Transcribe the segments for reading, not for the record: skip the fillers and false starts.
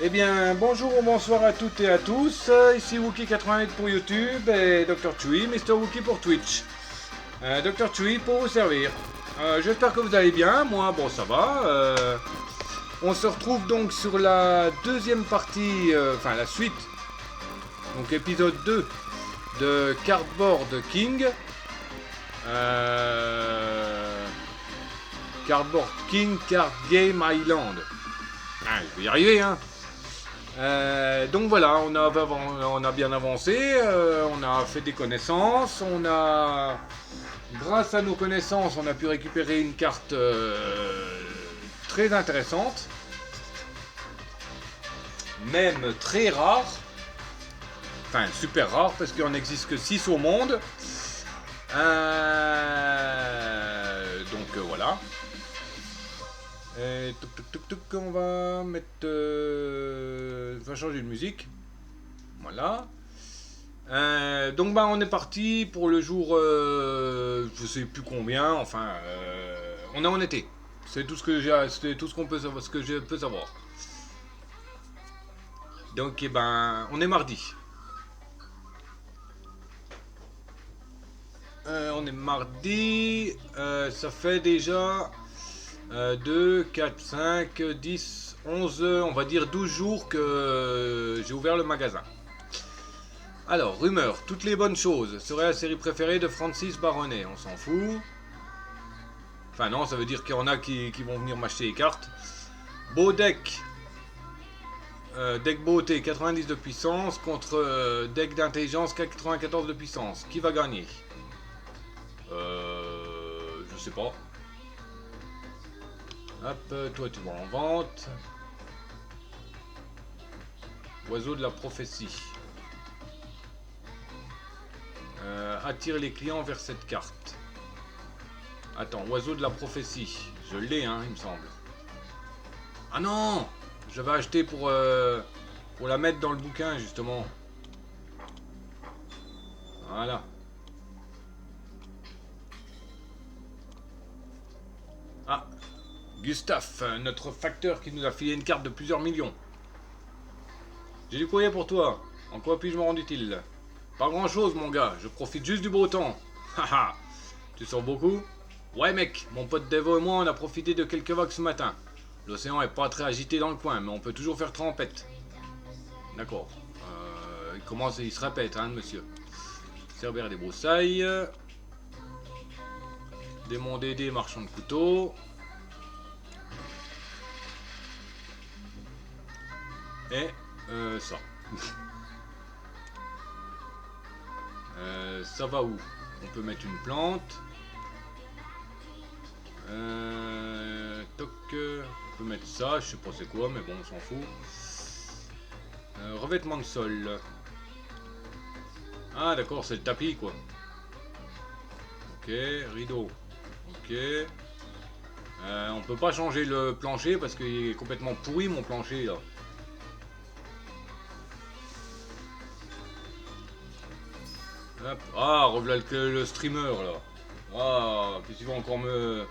Eh bien, bonjour ou bonsoir à toutes et à tous. Ici Wookie88 pour YouTube et Dr. Chewy, Mr. Wookie pour Twitch. Dr. Chewy pour vous servir. J'espère que vous allez bien. Moi, bon, ça va. On se retrouve donc sur la deuxième partie, enfin la suite. Donc épisode 2 de Cardboard King. Cardboard King Card Game Island. Ah, je vais y arriver, hein. Donc voilà, on a bien avancé, on a fait des connaissances, grâce à nos connaissances, on a pu récupérer une carte très intéressante, même très rare, enfin super rare parce qu'il n'en existe que 6 au monde, donc voilà. Et on va mettre... on va changer de musique. Voilà. Donc on est parti pour le jour... je sais plus combien, enfin... on est en été. C'est tout ce que j'ai... C'est tout ce qu'on peut savoir, ce que je peux savoir. Donc on est mardi. On est mardi. Ça fait déjà... 2, 4, 5, 10, 11, on va dire 12 jours que j'ai ouvert le magasin. Alors, rumeur, toutes les bonnes choses serait la série préférée de Francis Baronet, on s'en fout. Enfin non, ça veut dire qu'il y en a qui vont venir m'acheter les cartes. Beau deck. Deck beauté 90 de puissance contre deck d'intelligence 94 de puissance. Qui va gagner? Je sais pas. Hop, toi tu vas en vente. Oiseau de la prophétie. Attire les clients vers cette carte. Attends, oiseau de la prophétie. Je l'ai, hein, il me semble. Ah non! J'avais acheté pour la mettre dans le bouquin, justement. Voilà. Ah! Gustave, notre facteur qui nous a filé une carte de plusieurs millions. J'ai du courrier pour toi. En quoi puis-je me rendre utile? Pas grand-chose, mon gars. Je profite juste du beau temps. Haha. Tu sors beaucoup? Ouais, mec. Mon pote Devo et moi, on a profité de quelques vagues ce matin. L'océan est pas très agité dans le coin, mais on peut toujours faire trempette. D'accord. Il se répète, hein, monsieur. Cerbère des broussailles. Démon Dédé, marchand de couteaux. Et ça. Ça va où? On peut mettre une plante. Toc. On peut mettre ça, je sais pas c'est quoi, mais bon, on s'en fout. Revêtement de sol. Ah d'accord, c'est le tapis quoi. Ok, rideau. Ok. On peut pas changer le plancher parce qu'il est complètement pourri mon plancher là. Hop. Ah, revoilà le streamer là. Ah, qu'est-ce qu'il va encore me...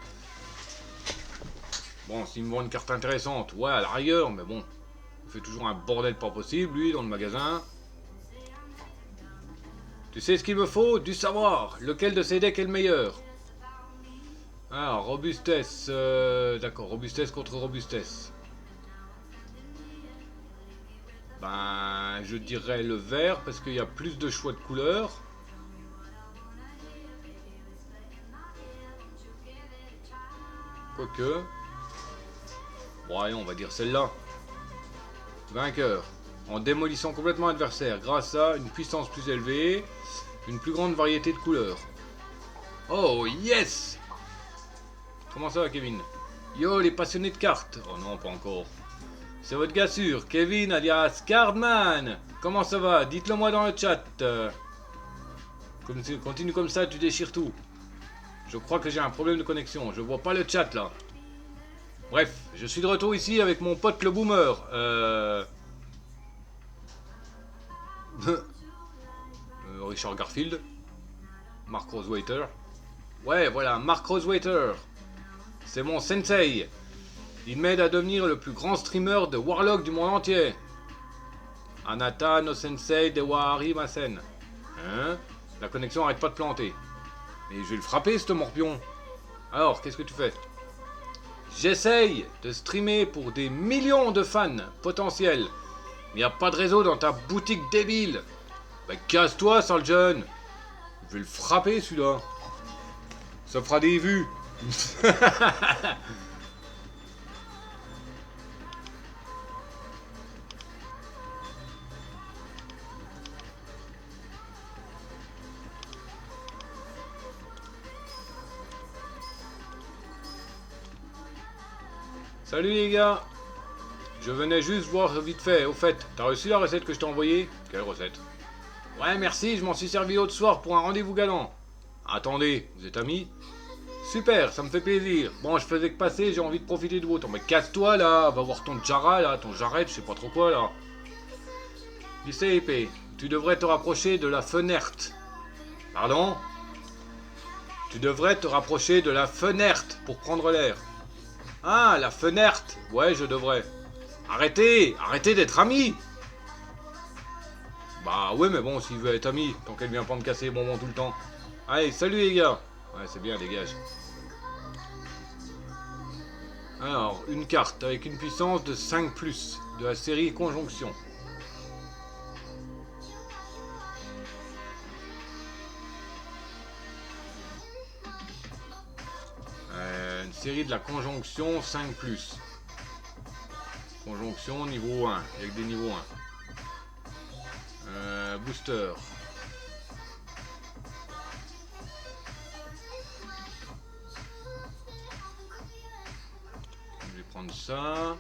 Bon, s'il me vend une carte intéressante, ouais, à la rigueur, mais bon. Il fait toujours un bordel pas possible, lui, dans le magasin. Tu sais ce qu'il me faut? Du savoir. Lequel de ces decks est le meilleur? Ah, robustesse. D'accord, robustesse contre robustesse. Je dirais le vert, parce qu'il y a plus de choix de couleurs. Quoique. Ouais, on va dire celle-là. Vainqueur. En démolissant complètement l'adversaire grâce à une puissance plus élevée, une plus grande variété de couleurs. Oh yes! Comment ça va, Kevin? Yo, les passionnés de cartes. Oh non, pas encore. C'est votre gars sûr, Kevin alias Cardman. Comment ça va? Dites-le moi dans le chat. Continue comme ça, tu déchires tout. Je crois que j'ai un problème de connexion. Je vois pas le chat là. Bref, je suis de retour ici avec mon pote le boomer. Richard Garfield. Mark Rosewater. Ouais, voilà, Mark Rosewater. C'est mon sensei. Il m'aide à devenir le plus grand streamer de Warlock du monde entier. Anata no sensei de Wahari Masen. Hein? La connexion arrête pas de planter. Mais je vais le frapper, ce morpion. Alors, qu'est-ce que tu fais? J'essaye de streamer pour des millions de fans potentiels. Mais y a pas de réseau dans ta boutique débile. Bah casse-toi, sale jeune. Je vais le frapper, celui-là. Ça fera des vues. Salut les gars. Je venais juste voir vite fait. Au fait, t'as reçu la recette que je t'ai envoyée? Quelle recette? Ouais, merci, je m'en suis servi l'autre soir pour un rendez-vous galant. Attendez, vous êtes amis? Super, ça me fait plaisir. Bon, je faisais que passer, j'ai envie de profiter de votre temps. Mais casse-toi là, va voir ton Jara là, ton Jarret, je sais pas trop quoi là. Lycée épée, tu devrais te rapprocher de la fenêtre. Pardon? Tu devrais te rapprocher de la fenêtre pour prendre l'air. Ah, la fenêtre. Ouais, je devrais. Arrêtez d'être amis. Bah ouais, mais bon, s'il veut être ami, tant qu'elle vient pas me casser les bonbons tout le temps. Allez, salut les gars. Ouais, c'est bien, dégage. Alors, une carte avec une puissance de 5+, de la série Conjonction. Une série de la Conjonction 5+. Conjonction niveau 1, avec des niveaux 1. Booster. Je vais prendre ça.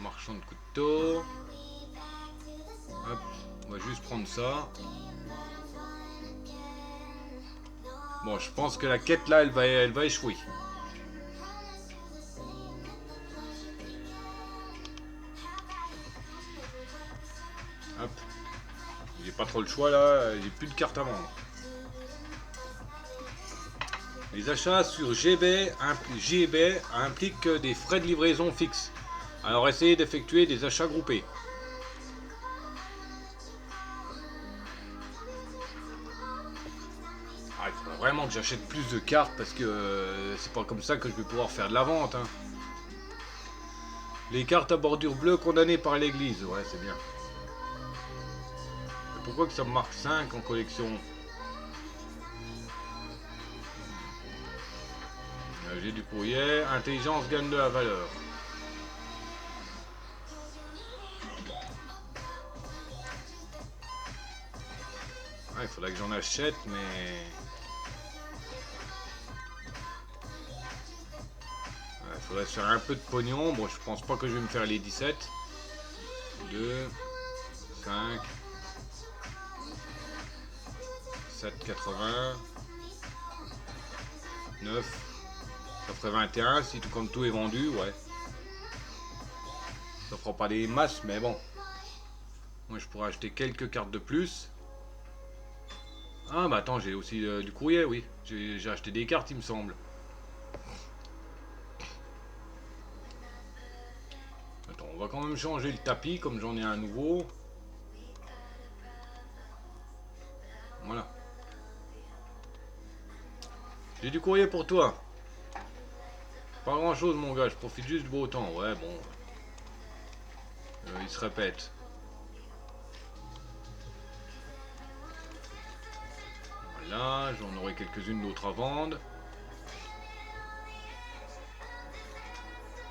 Marchand de couteaux. Hop, on va juste prendre ça. Bon, je pense que la quête là, elle va échouer. Hop. J'ai pas trop le choix là, j'ai plus de cartes à vendre. Les achats sur JeBay impliquent des frais de livraison fixes. Alors essayez d'effectuer des achats groupés. Ah, il faut vraiment que j'achète plus de cartes parce que c'est pas comme ça que je vais pouvoir faire de la vente. Hein. Les cartes à bordure bleue condamnées par l'église, ouais c'est bien. Mais pourquoi que ça me marque 5 en collection? J'ai du courrier, intelligence gagne de la valeur. Il faudrait que j'en achète, mais... Il faudrait se faire un peu de pognon. Bon, je pense pas que je vais me faire les 17. 2, 5, 7,80, 9, ça ferait 21 si tout comme tout est vendu, ouais. Ça fera pas des masses, mais bon. Moi, je pourrais acheter quelques cartes de plus. Ah, bah attends, j'ai aussi du courrier, oui. J'ai acheté des cartes, il me semble. Attends, on va quand même changer le tapis, comme j'en ai un nouveau. Voilà. J'ai du courrier pour toi. Pas grand chose, mon gars, je profite juste du beau temps. Ouais, bon. Il se répète. Voilà, j'en aurai quelques-unes d'autres à vendre.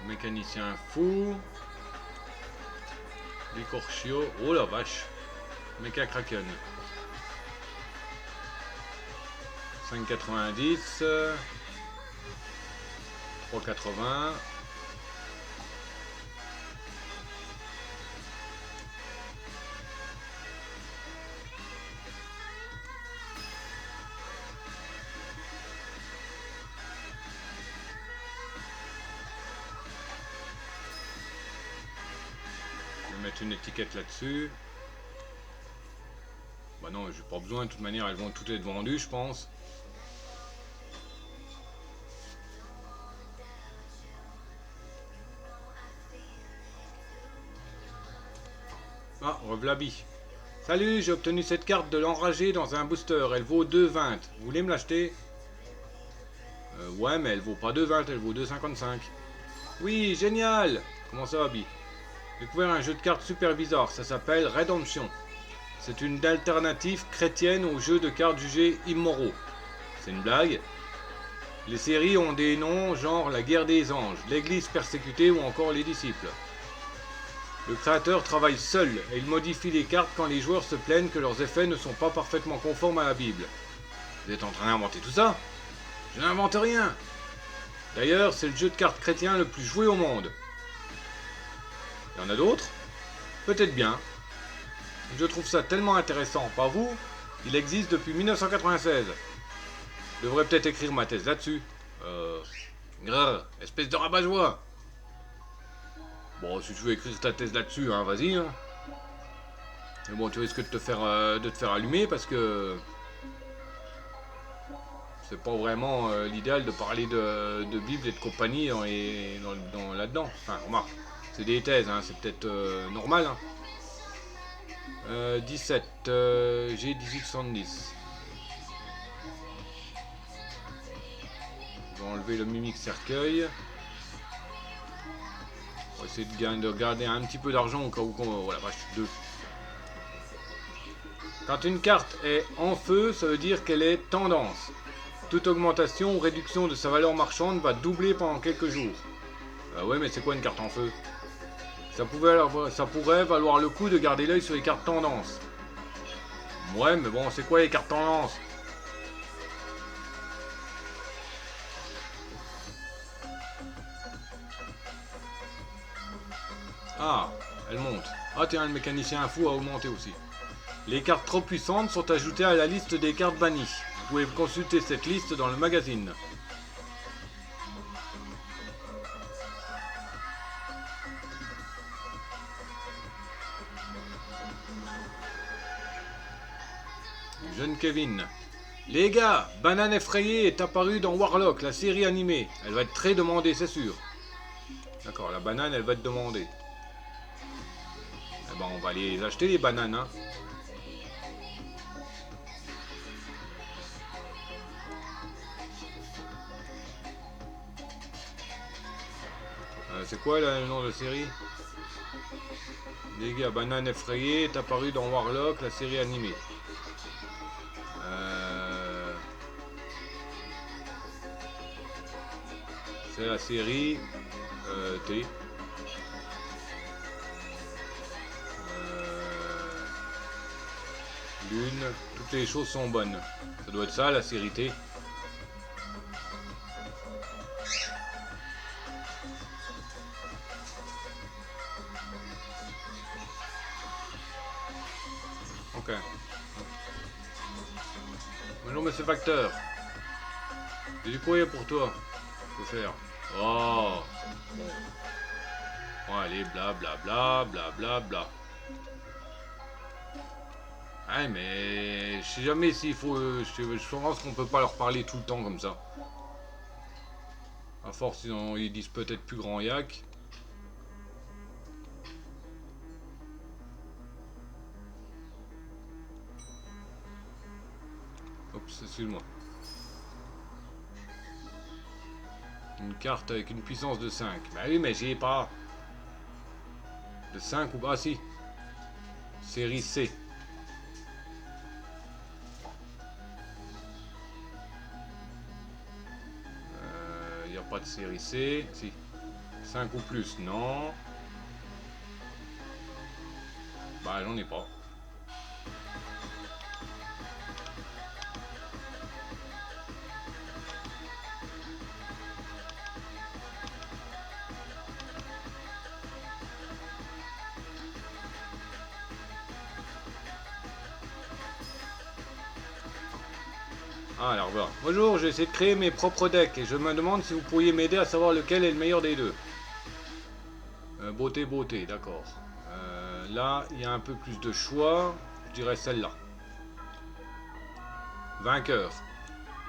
Mécanicien fou. Licorchio. Oh la vache. Mecha Kraken. 5,90. 3,80. Je vais mettre une étiquette là-dessus. non, j'ai pas besoin, de toute manière, elles vont toutes être vendues, je pense. Ah, revlabi. Salut, j'ai obtenu cette carte de l'enragé dans un booster. Elle vaut 2,20. Vous voulez me l'acheter? Ouais, mais elle vaut pas 2,20, elle vaut 2,55. Oui, génial. Comment ça, Abby? J'ai découvert un jeu de cartes super bizarre. Ça s'appelle Redemption. C'est une alternative chrétienne aux jeux de cartes jugés immoraux. C'est une blague? Les séries ont des noms genre La Guerre des Anges, L'Église persécutée ou encore Les Disciples. Le créateur travaille seul et il modifie les cartes quand les joueurs se plaignent que leurs effets ne sont pas parfaitement conformes à la Bible. Vous êtes en train d'inventer tout ça? Je n'invente rien! D'ailleurs, c'est le jeu de cartes chrétien le plus joué au monde. Il y en a d'autres? Peut-être bien. Je trouve ça tellement intéressant, pas vous? Il existe depuis 1996. Je devrais peut-être écrire ma thèse là-dessus. Grrr, espèce de rabat-joie. Bon, si tu veux écrire ta thèse là-dessus, hein, vas-y. Hein. Mais bon, tu risques de te faire allumer parce que c'est pas vraiment l'idéal de parler de Bible et de compagnie là-dedans. Enfin, remarque, c'est des thèses, hein, c'est peut-être normal. Hein. 17, j'ai 1870. On va enlever le mimique cercueil. On va essayer de garder un petit peu d'argent au cas où voilà, vache, 2. Quand une carte est en feu, ça veut dire qu'elle est tendance. Toute augmentation ou réduction de sa valeur marchande va doubler pendant quelques jours. Ouais, mais c'est quoi une carte en feu? Ça pourrait valoir le coup de garder l'œil sur les cartes tendance. Ouais, mais bon, c'est quoi les cartes tendance? Ah, elle monte. Ah tiens, le mécanicien fou a augmenté aussi. Les cartes trop puissantes sont ajoutées à la liste des cartes bannies. Vous pouvez consulter cette liste dans le magazine. Jeune Kevin. Les gars, Banane Effrayée est apparue dans Warlock, la série animée. Elle va être très demandée, c'est sûr. D'accord, la banane, elle va être demandée. Eh ben, on va les acheter, les bananes, hein. C'est quoi là, le nom de la série? Les gars, Banane Effrayée est apparue dans Warlock, la série animée. C'est la série T. Lune, toutes les choses sont bonnes. Ça doit être ça, la série T. Ok. Bonjour monsieur Facteur. J'ai du courrier pour toi. Faut faire. Oh. Bon, allez, bla bla bla bla bla bla. Ouais, mais je sais jamais s'il faut. Je pense qu'on peut pas leur parler tout le temps comme ça. À force, ils disent peut-être plus grand yak. Oups, excuse-moi. Une carte avec une puissance de 5. Bah oui, mais j'y ai pas. De 5 ou... Ah si. Série C. Il n'y a pas de série C. Si. 5 ou plus, non. Bah j'en ai pas. Ah, alors voilà. Bonjour, j'ai essayé de créer mes propres decks et je me demande si vous pourriez m'aider à savoir lequel est le meilleur des deux. Beauté, d'accord. Là, il y a un peu plus de choix. Je dirais celle-là. Vainqueur.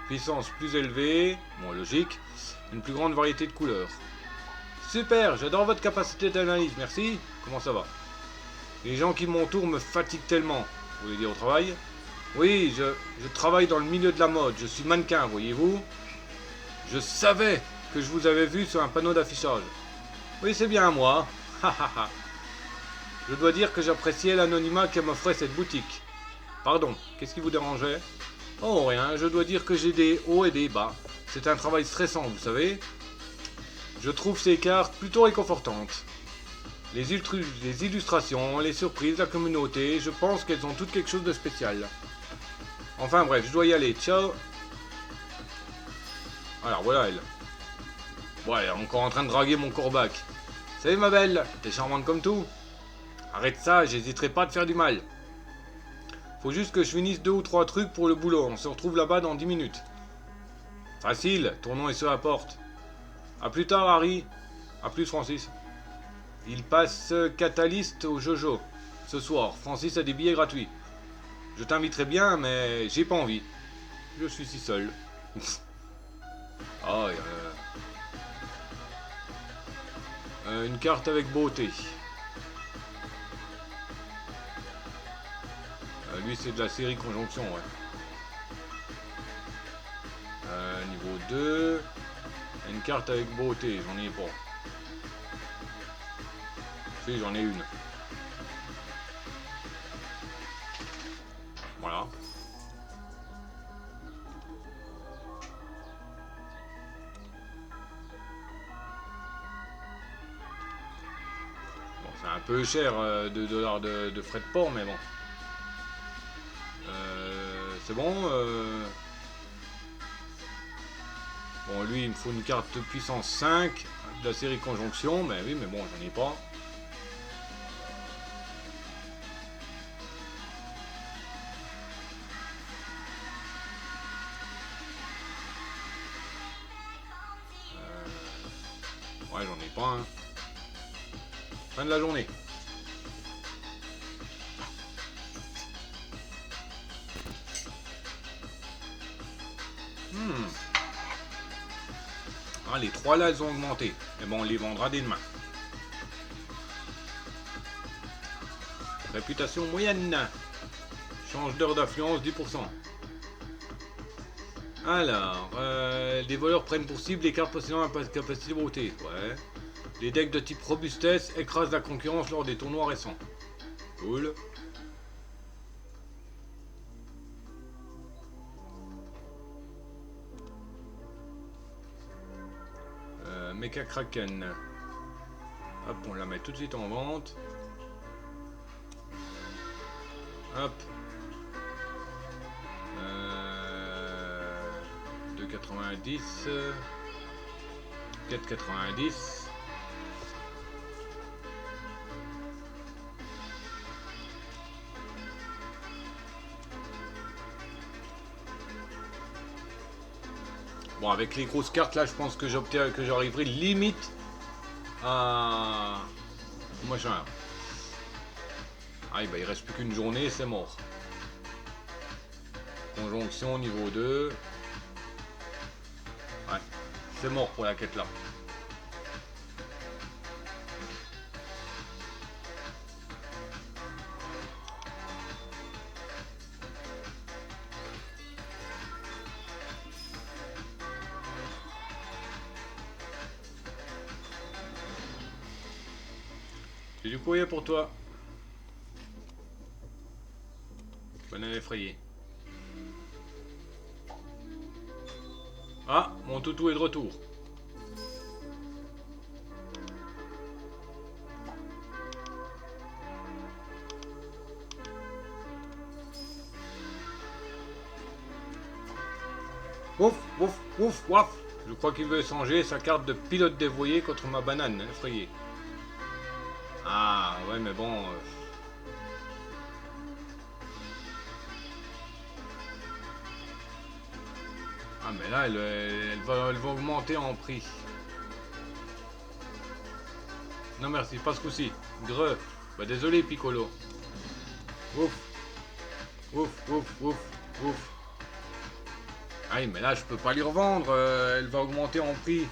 Puissance plus élevée, bon logique, une plus grande variété de couleurs. Super, j'adore votre capacité d'analyse, merci. Comment ça va? Les gens qui m'entourent me fatiguent tellement. Vous voulez dire au travail? Oui, je travaille dans le milieu de la mode, je suis mannequin, voyez-vous. Je savais que je vous avais vu sur un panneau d'affichage. Oui, c'est bien moi. Je dois dire que j'appréciais l'anonymat que m'offrait cette boutique. Pardon, qu'est-ce qui vous dérangeait? Oh, rien, je dois dire que j'ai des hauts et des bas. C'est un travail stressant, vous savez. Je trouve ces cartes plutôt réconfortantes. Les illustrations, les surprises, la communauté, je pense qu'elles ont toutes quelque chose de spécial. Enfin bref, je dois y aller, ciao. Alors voilà elle. Bon, elle est encore en train de draguer mon corbac. Salut ma belle, t'es charmante comme tout. Arrête ça, j'hésiterai pas à te faire du mal. Faut juste que je finisse 2 ou 3 trucs pour le boulot, on se retrouve là-bas dans 10 minutes. Facile, ton nom est sur la porte. A plus tard Harry. A plus Francis. Il passe Catalyst au Jojo. Ce soir, Francis a des billets gratuits. Je t'inviterai bien, mais j'ai pas envie. Je suis si seul. Ah, une carte avec beauté. Lui, c'est de la série Conjonction, ouais. Niveau 2. Une carte avec beauté, j'en ai pas. Si, j'en ai une. Voilà. Bon, c'est un peu cher, 2 dollars de frais de port, mais bon. C'est bon. Bon, lui, il me faut une carte de puissance 5 de la série Conjonction, mais oui, mais bon, j'en ai pas. Ouais, j'en ai pas, hein. Fin de la journée. Ah, les 3 là, elles ont augmenté. Mais bon, on les vendra dès demain. Réputation moyenne. Change d'heure d'affluence 10%. Alors, les voleurs prennent pour cible les cartes possédant la capacité de beauté. Ouais. Les decks de type robustesse écrasent la concurrence lors des tournois récents. Cool. Mecha Kraken. Hop, on la met tout de suite en vente. Hop. 2,90. 4,90. Bon, avec les grosses cartes là, je pense que j'arriverai limite à machin. Ah, bah, il reste plus qu'une journée, c'est mort. Conjonction niveau 2. Ouais, c'est mort pour la quête là. J'ai du courrier pour toi. Bonne année effrayée. Ah, mon toutou est de retour. Ouf, ouf, ouf, waf. Je crois qu'il veut échanger sa carte de pilote dévoyé contre ma banane effrayée. Ah, ouais, mais bon... Ah, mais là, elle va augmenter en prix. Non, merci, pas ce coup-ci. Greu. Bah, désolé, Piccolo. Ouf. Ouf, ouf, ouf, ouf. Ah oui, mais là, je peux pas lui revendre. Elle va augmenter en prix.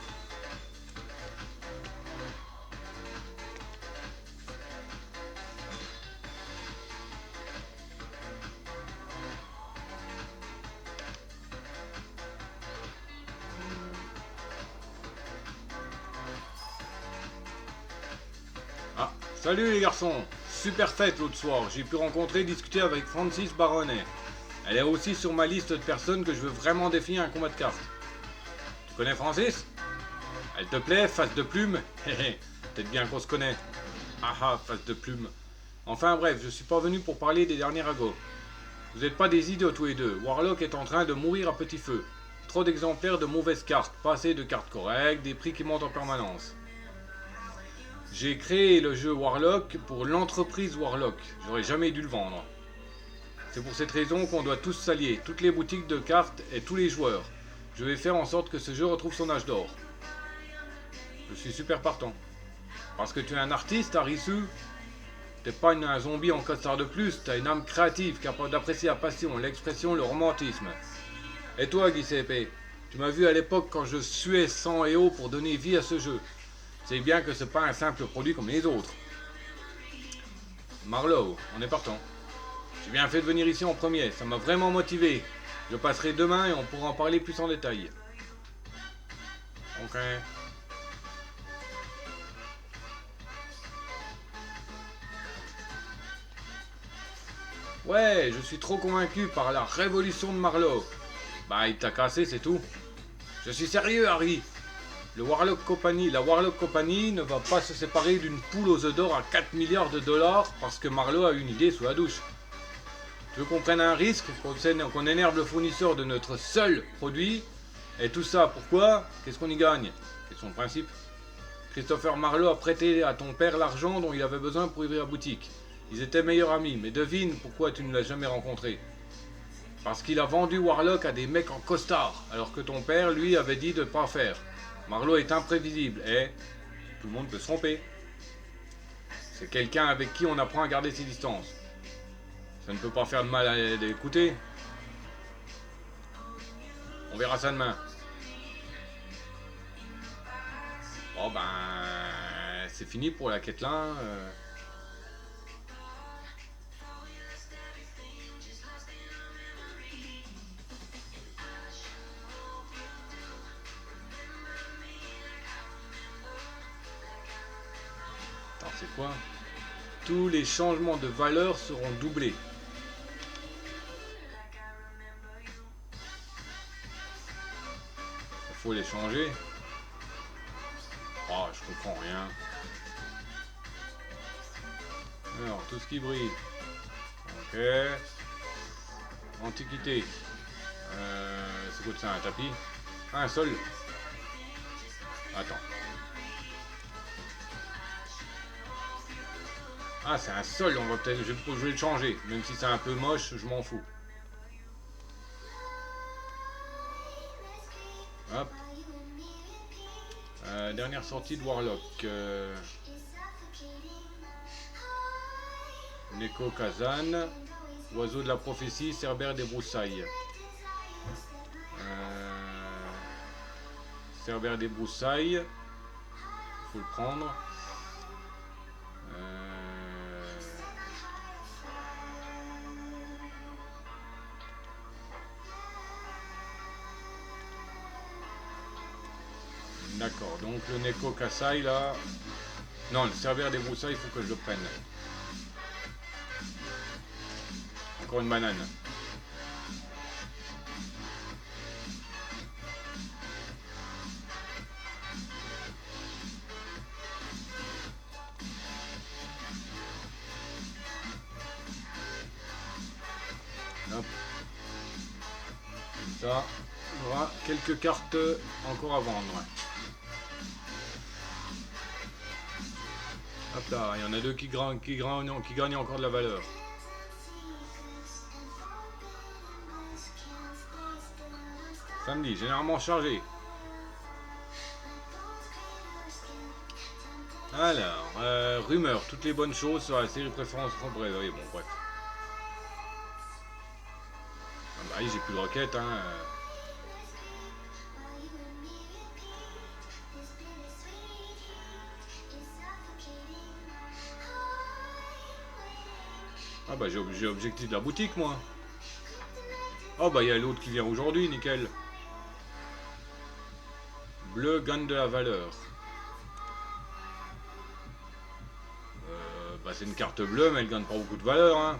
Ah, salut les garçons. Super fête l'autre soir. J'ai pu rencontrer et discuter avec Francis Baronnet. Elle est aussi sur ma liste de personnes que je veux vraiment défier un combat de cartes. Tu connais Francis? Elle te plaît, face de plume? Hé peut-être bien qu'on se connaît. Ah ah, face de plume. Enfin bref, je suis pas venu pour parler des derniers ragots. Vous n'êtes pas des idiots tous les deux. Warlock est en train de mourir à petit feu. Trop d'exemplaires de mauvaises cartes, pas assez de cartes correctes, des prix qui montent en permanence. J'ai créé le jeu Warlock pour l'entreprise Warlock. J'aurais jamais dû le vendre. C'est pour cette raison qu'on doit tous s'allier, toutes les boutiques de cartes et tous les joueurs. Je vais faire en sorte que ce jeu retrouve son âge d'or. Je suis super partant. Parce que tu es un artiste, Arisu. T'es pas un zombie en costard de plus, t'as une âme créative capable d'apprécier la passion, l'expression, le romantisme. Et toi, Giuseppe, tu m'as vu à l'époque quand je suais sang et eau pour donner vie à ce jeu. C'est bien que c'est pas un simple produit comme les autres. Marlowe, on est partant. J'ai bien fait de venir ici en premier, ça m'a vraiment motivé. Je passerai demain et on pourra en parler plus en détail. Ok. Ouais, je suis trop convaincu par la révolution de Marlowe. Bah, il t'a cassé, c'est tout. Je suis sérieux, Harry. La Warlock Company ne va pas se séparer d'une poule aux œufs d'or à 4 milliards de dollars parce que Marlowe a une idée sous la douche. Tu veux qu'on prenne un risque, qu'on énerve le fournisseur de notre seul produit? Et tout ça, pourquoi? Qu'est-ce qu'on y gagne? C'est son principe. Christopher Marlowe a prêté à ton père l'argent dont il avait besoin pour ouvrir la boutique. Ils étaient meilleurs amis, mais devine pourquoi tu ne l'as jamais rencontré. Parce qu'il a vendu Warlock à des mecs en costard, alors que ton père, lui, avait dit de ne pas faire. Marlowe est imprévisible et tout le monde peut se tromper. C'est quelqu'un avec qui on apprend à garder ses distances. Ça ne peut pas faire de mal à l'écouter. On verra ça demain. Bon ben, c'est fini pour la quête là. Attends, c'est quoi? Tous les changements de valeur seront doublés. Il faut les changer. Oh, je comprends rien. Alors, tout ce qui brille. Ok. Antiquité. C'est quoi ça, un tapis? Ah, un sol. Attends. Ah, c'est un sol, on va peut-être. Je vais le changer. Même si c'est un peu moche, je m'en fous. Hop. Dernière sortie de Warlock. Neko Kazan. Oiseau de la prophétie, Cerbère des broussailles. Cerbère des broussailles. Il faut le prendre. D'accord, donc le Neko Kasai là. Non, le Cerbère des broussailles, il faut que je le prenne. Encore une banane. Hop. Comme ça, on aura quelques cartes encore à vendre. Ouais. Hop là, il y en a deux qui gagnent encore de la valeur. Samedi, généralement chargé. Alors, rumeur, toutes les bonnes choses sur la série préférence bref, oui, bon, bref. Ah bah oui, j'ai plus de roquettes, hein. Ah bah j'ai objectif de la boutique moi. Oh bah il y a l'autre qui vient aujourd'hui, nickel. Bleu gagne de la valeur. Bah c'est une carte bleue mais elle gagne pas beaucoup de valeur hein.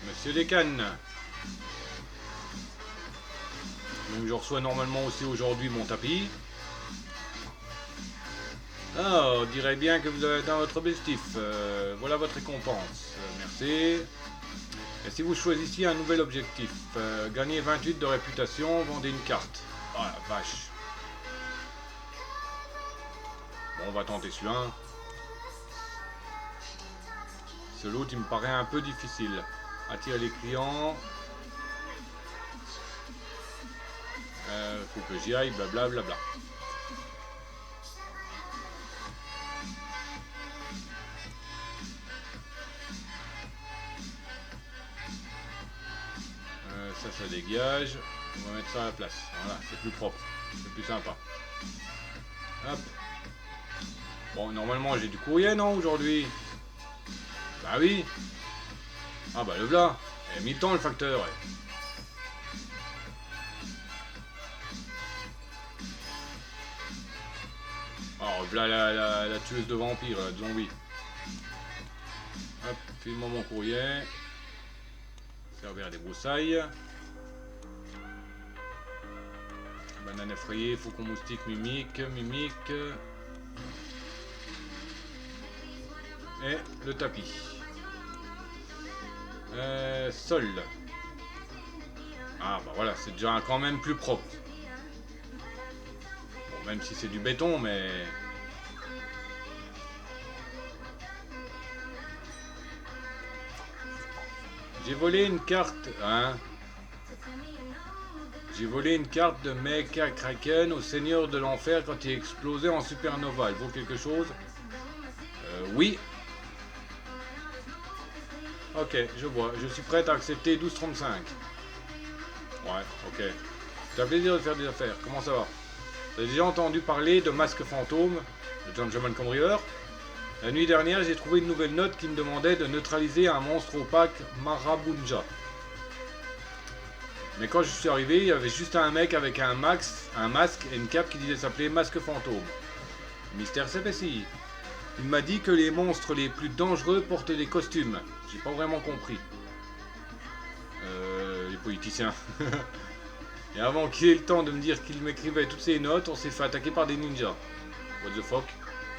Monsieur Descanes. Donc je reçois normalement aussi aujourd'hui mon tapis. Ah, on dirait bien que vous avez atteint votre objectif. Voilà votre récompense. Merci. Et si vous choisissiez un nouvel objectif, gagnez 28 de réputation, vendez une carte. Oh la vache. Bon, on va tenter celui-là. Ce lot, il me paraît un peu difficile. Attirer les clients. Faut que j'y aille, blablabla. Ça dégage. On va mettre ça à la place. Voilà, c'est plus propre. C'est plus sympa. Hop. Bon, normalement, j'ai du courrier, non, aujourd'hui? Bah oui. Ah bah le voilà. Il a mis le temps, le facteur. Ouais. Alors, voilà la tueuse de vampires, de zombies. Hop, file-moi mon courrier. Servir des broussailles. Banane effrayée, faucon moustique, mimique. Et le tapis. Sol. Ah bah voilà, c'est déjà quand même plus propre. Bon, même si c'est du béton, mais... J'ai volé une carte, hein. J'ai volé une carte de Mecha Kraken au Seigneur de l'Enfer quand il explosait en supernova. Elle vaut quelque chose? Oui. Ok, je vois. Je suis prête à accepter 12,35. Ouais, ok. Ça fait plaisir de faire des affaires. Comment ça va? Vous avez déjà entendu parler de Masque Fantôme, de Gentleman Cambrioleur? La nuit dernière, j'ai trouvé une nouvelle note qui me demandait de neutraliser un monstre opaque Marabunja. Mais quand je suis arrivé, il y avait juste un mec avec un masque et une cape qui disait s'appeler Masque Fantôme. Mystère s'épaissit. Il m'a dit que les monstres les plus dangereux portent des costumes. J'ai pas vraiment compris. Les politiciens. Et avant qu'il ait le temps de me dire qu'il m'écrivait toutes ces notes, on s'est fait attaquer par des ninjas. What the fuck?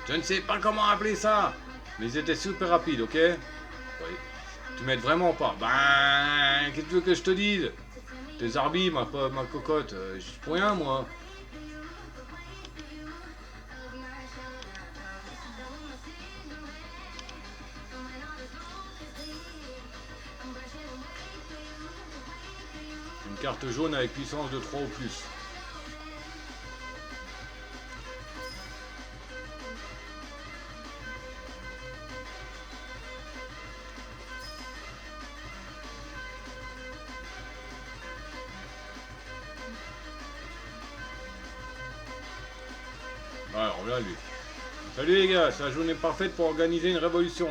Je ne sais pas comment appeler ça. Mais ils étaient super rapides, ok? Oui. Tu m'aides vraiment pas. Ben, qu'est-ce que tu veux que je te dise? Tes arbis, ma cocotte. Je suis pour rien, moi. Une carte jaune avec puissance de 3 ou plus. Alors là, lui. Salut les gars, c'est la journée parfaite pour organiser une révolution.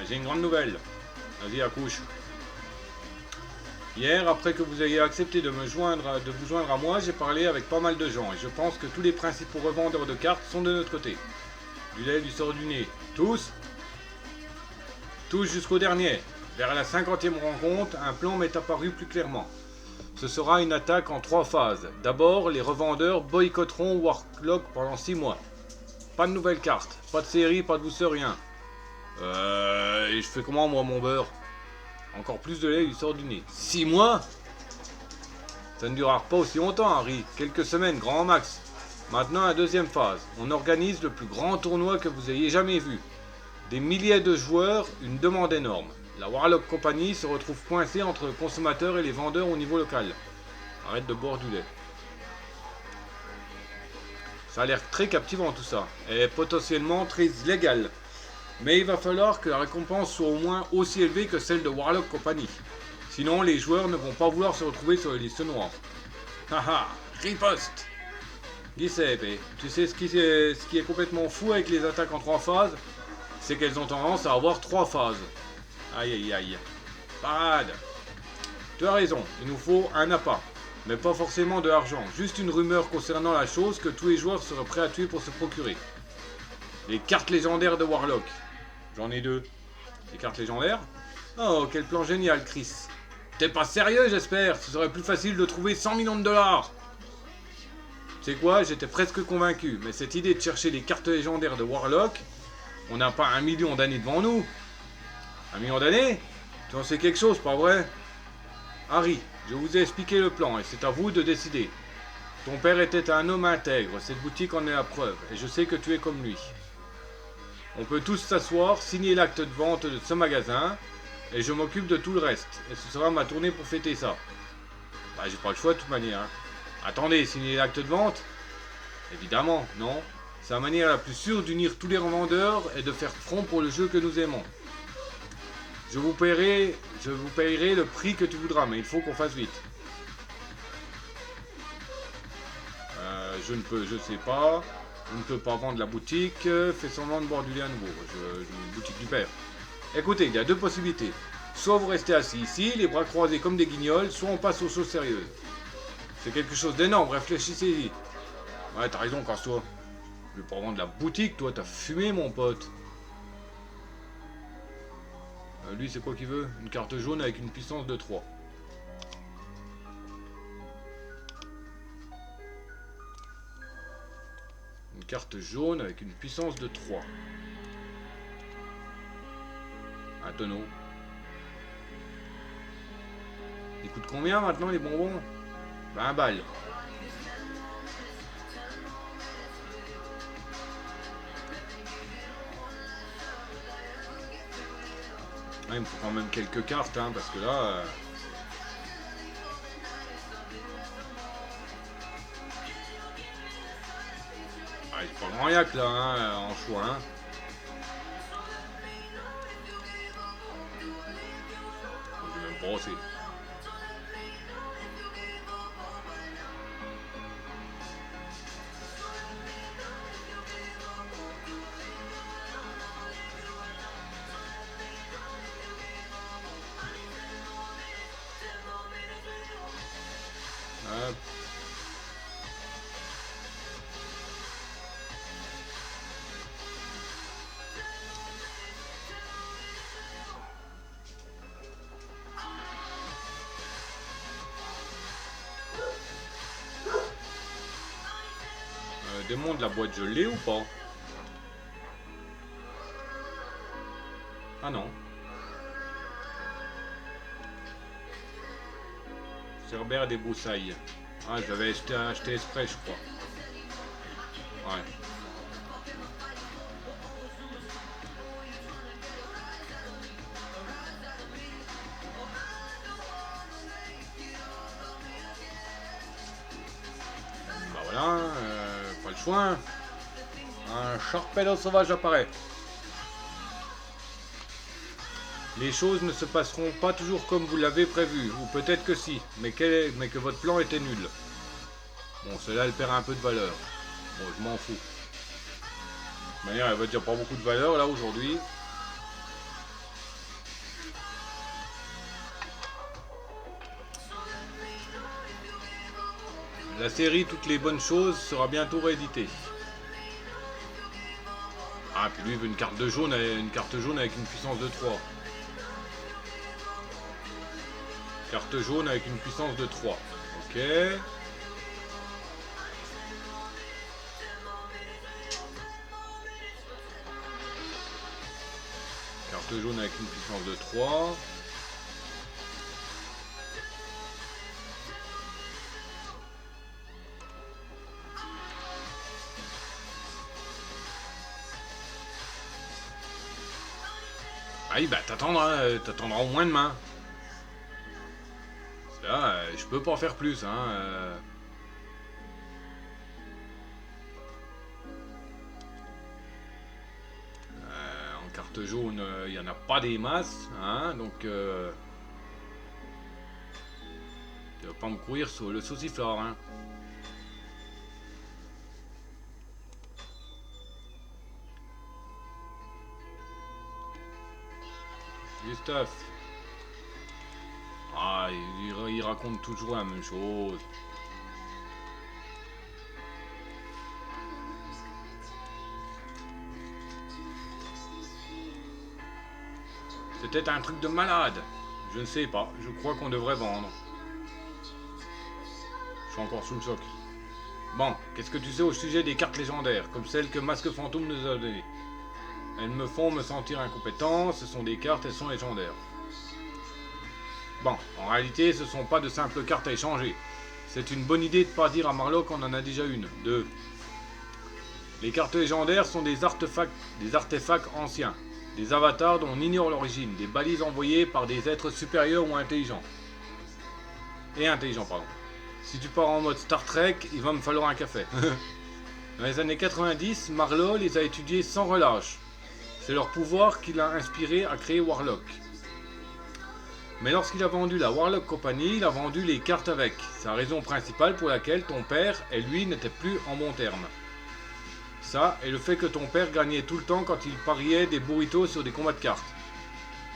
J'ai une grande nouvelle. Vas-y, accouche. Hier, après que vous ayez accepté de vous joindre à moi, j'ai parlé avec pas mal de gens et je pense que tous les principaux revendeurs de cartes sont de notre côté. Du lait lui sort du nez. Tous? Tous jusqu'au dernier. Vers la 50e rencontre, un plan m'est apparu plus clairement. Ce sera une attaque en 3 phases. D'abord, les revendeurs boycotteront Warlock pendant 6 mois. Pas de nouvelles cartes, pas de série, pas de douceur, rien. Et je fais comment moi mon beurre? Encore plus de lait lui sort du nez. 6 mois? Ça ne durera pas aussi longtemps, Harry. Quelques semaines, grand max. Maintenant, la deuxième phase. On organise le plus grand tournoi que vous ayez jamais vu. Des milliers de joueurs, une demande énorme. La Warlock Company se retrouve coincée entre les consommateurs et les vendeurs au niveau local. Arrête de boire du lait. Ça a l'air très captivant tout ça, et potentiellement très illégal. Mais il va falloir que la récompense soit au moins aussi élevée que celle de Warlock Company. Sinon, les joueurs ne vont pas vouloir se retrouver sur les listes noires. Haha, riposte! Giuseppe, tu sais ce qui est complètement fou avec les attaques en 3 phases? C'est qu'elles ont tendance à avoir 3 phases. Aïe aïe aïe. Parade! Tu as raison, il nous faut un appât. Mais pas forcément de l'argent, juste une rumeur concernant la chose que tous les joueurs seraient prêts à tuer pour se procurer. Les cartes légendaires de Warlock. J'en ai 2. Les cartes légendaires? Oh, quel plan génial, Chris. T'es pas sérieux, j'espère? Ce serait plus facile de trouver 100 millions de dollars. Tu sais quoi, j'étais presque convaincu, mais cette idée de chercher les cartes légendaires de Warlock, on n'a pas 1 million d'années devant nous. 1 million d'années? Tu en sais quelque chose, pas vrai? Harry, je vous ai expliqué le plan et c'est à vous de décider. Ton père était un homme intègre, cette boutique en est la preuve, et je sais que tu es comme lui. On peut tous s'asseoir, signer l'acte de vente de ce magasin, et je m'occupe de tout le reste, et ce sera ma tournée pour fêter ça. Bah, j'ai pas le choix de toute manière. Hein. Attendez, signer l'acte de vente? Évidemment, non. C'est la manière la plus sûre d'unir tous les revendeurs et de faire front pour le jeu que nous aimons. Je vous paierai le prix que tu voudras, mais il faut qu'on fasse vite. Je sais pas. Je ne peux pas vendre la boutique. Fais semblant de boire du lait à nouveau. Boutique du père. Écoutez, il y a 2 possibilités. Soit vous restez assis ici, les bras croisés comme des guignols, soit on passe aux choses sérieuses. C'est quelque chose d'énorme, réfléchissez-y. Ouais, t'as raison, casse-toi. Je vais pas vendre la boutique, toi, t'as fumé, mon pote. Lui, c'est quoi qu'il veut? Une carte jaune avec une puissance de 3. Une carte jaune avec une puissance de 3. Un tonneau. Ils coûtent combien maintenant les bonbons? 20 balles. Ouais, il me faut quand même quelques cartes, hein, parce que là... Ah, il faut pas grand yak là, hein, en choix. Hein. Je vais même brosser. Hop. Démon de la boîte, je l'ai ou pas? Ah non. Cerbère des broussailles. Ah, je l'avais acheté exprès, je crois. Ouais. Bah voilà, pas le choix. Un Sharpedo sauvage apparaît. Les choses ne se passeront pas toujours comme vous l'avez prévu, ou peut-être que si, mais que votre plan était nul. Bon, cela elle perd un peu de valeur. Bon, je m'en fous. De toute manière, elle va dire pas beaucoup de valeur là aujourd'hui. La série Toutes les bonnes choses sera bientôt rééditée. Ah, puis lui il veut une carte jaune avec une puissance de 3. Carte jaune avec une puissance de 3. Ok. Carte jaune avec une puissance de 3. Ah oui, bah t'attendras au moins demain. Là, je peux pas en faire plus, hein. cartes jaunes, il n'y en a pas des masses, hein, donc tu vas pas me courir sur le sauciflard, hein. Gustave. Ah, il raconte toujours la même chose. C'était un truc de malade. Je ne sais pas. Je crois qu'on devrait vendre. Je suis encore sous le choc. Bon, qu'est-ce que tu sais au sujet des cartes légendaires, comme celles que Masque Fantôme nous a données? Elles me font me sentir incompétent. Ce sont des cartes, elles sont légendaires. Bon, en réalité, ce ne sont pas de simples cartes à échanger. C'est une bonne idée de ne pas dire à Marlock qu'on en a déjà une. 2. Les cartes légendaires sont des artefacts anciens. Des avatars dont on ignore l'origine. Des balises envoyées par des êtres supérieurs ou intelligents. Pardon. Si tu pars en mode Star Trek, il va me falloir un café. Dans les années 90, Marlowe les a étudiés sans relâche. C'est leur pouvoir qui l'a inspiré à créer Warlock. Mais lorsqu'il a vendu la Warlock Company, il a vendu les cartes avec. C'est la raison principale pour laquelle ton père et lui n'étaient plus en bons termes. Ça, et le fait que ton père gagnait tout le temps quand il pariait des burritos sur des combats de cartes.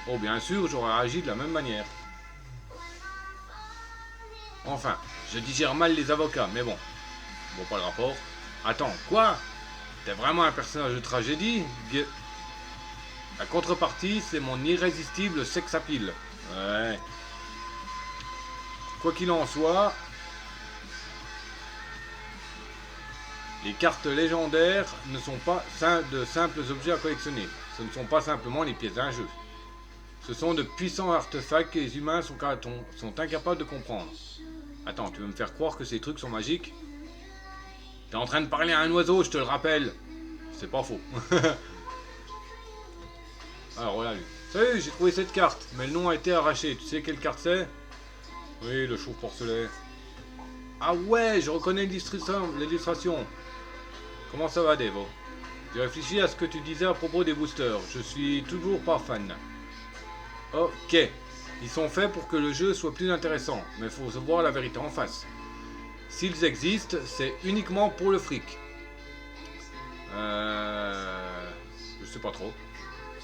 Oh, bien sûr, j'aurais agi de la même manière. Enfin, je digère mal les avocats, mais bon. Bon, pas le rapport. Attends, quoi? T'es vraiment un personnage de tragédie? La contrepartie, c'est mon irrésistible sex appeal. Ouais. Quoi qu'il en soit, les cartes légendaires ne sont pas de simples objets à collectionner. Ce ne sont pas simplement les pièces d'un jeu. Ce sont de puissants artefacts que les humains sont incapables de comprendre. Attends, tu veux me faire croire que ces trucs sont magiques? T'es en train de parler à un oiseau, je te le rappelle. C'est pas faux. Alors voilà lui. Salut, j'ai trouvé cette carte, mais le nom a été arraché. Tu sais quelle carte c'est? Oui, le chauve porcelet. Ah ouais, je reconnais l'illustration. Comment ça va, Devo? J'ai réfléchi à ce que tu disais à propos des boosters. Je suis toujours pas fan. Ok. Ils sont faits pour que le jeu soit plus intéressant, mais il faut se voir la vérité en face. S'ils existent, c'est uniquement pour le fric. Je sais pas trop.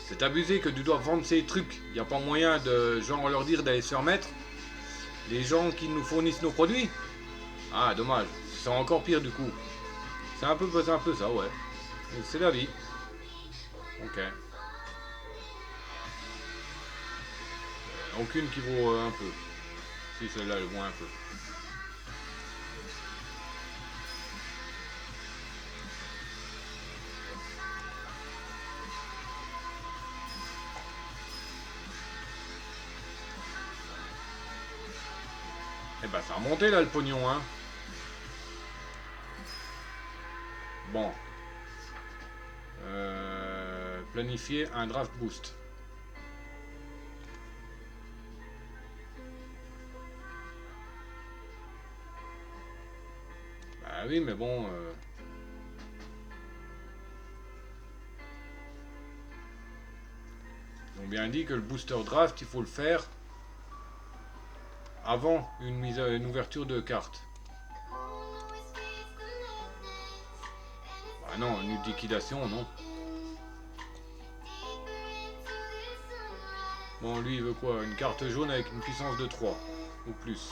C'est abusé que tu dois vendre ces trucs. Y a pas moyen de genre leur dire d'aller se faire mettre. Les gens qui nous fournissent nos produits. Ah, dommage. C'est encore pire du coup. C'est un peu ça, ouais. C'est la vie. Ok. Aucune qui vaut un peu. Si, celle-là, elle vaut un peu. Eh ben, ça a remonté là le pognon, hein. Bon. Planifier un draft boost. Bah oui, mais bon. Ils ont bien dit que le booster draft, il faut le faire avant une ouverture de carte. Bah non, une liquidation, non. Bon, lui, il veut quoi? Une carte jaune avec une puissance de 3 ou plus.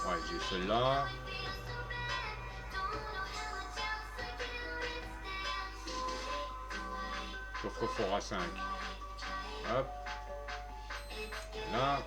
Ouais, j'ai celle-là. Coffre-fort à 5. Hop. Là.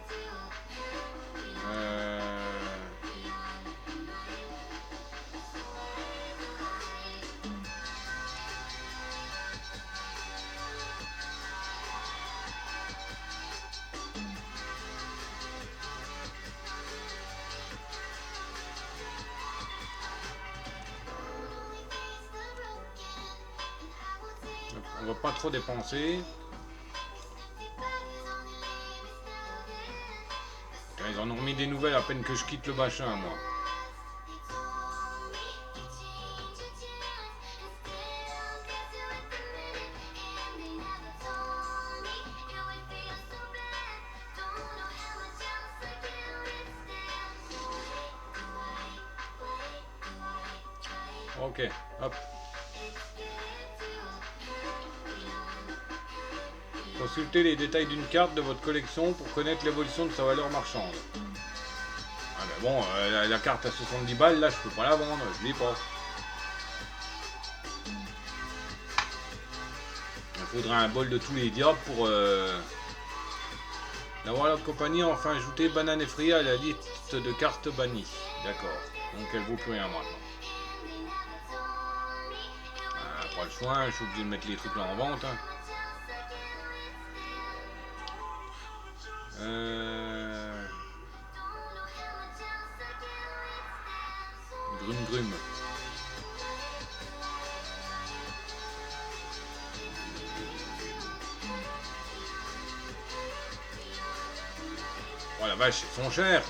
On va pas trop dépenser. Ils en ont remis des nouvelles à peine que je quitte le machin, moi. Ok, hop. Consultez les détails d'une carte de votre collection pour connaître l'évolution de sa valeur marchande. Ah ben bon, la carte à 70 balles, là, je peux pas la vendre, je l'ai pas. Il faudra un bol de tous les diables pour... La Warlock Company a enfin ajouté Banane effrayée à la liste de cartes bannies. D'accord, donc elle vaut plus rien maintenant. Pas le choix, je suis obligé de mettre les trucs là en vente. Hein. Grum. Oh la vache, ils sont chers.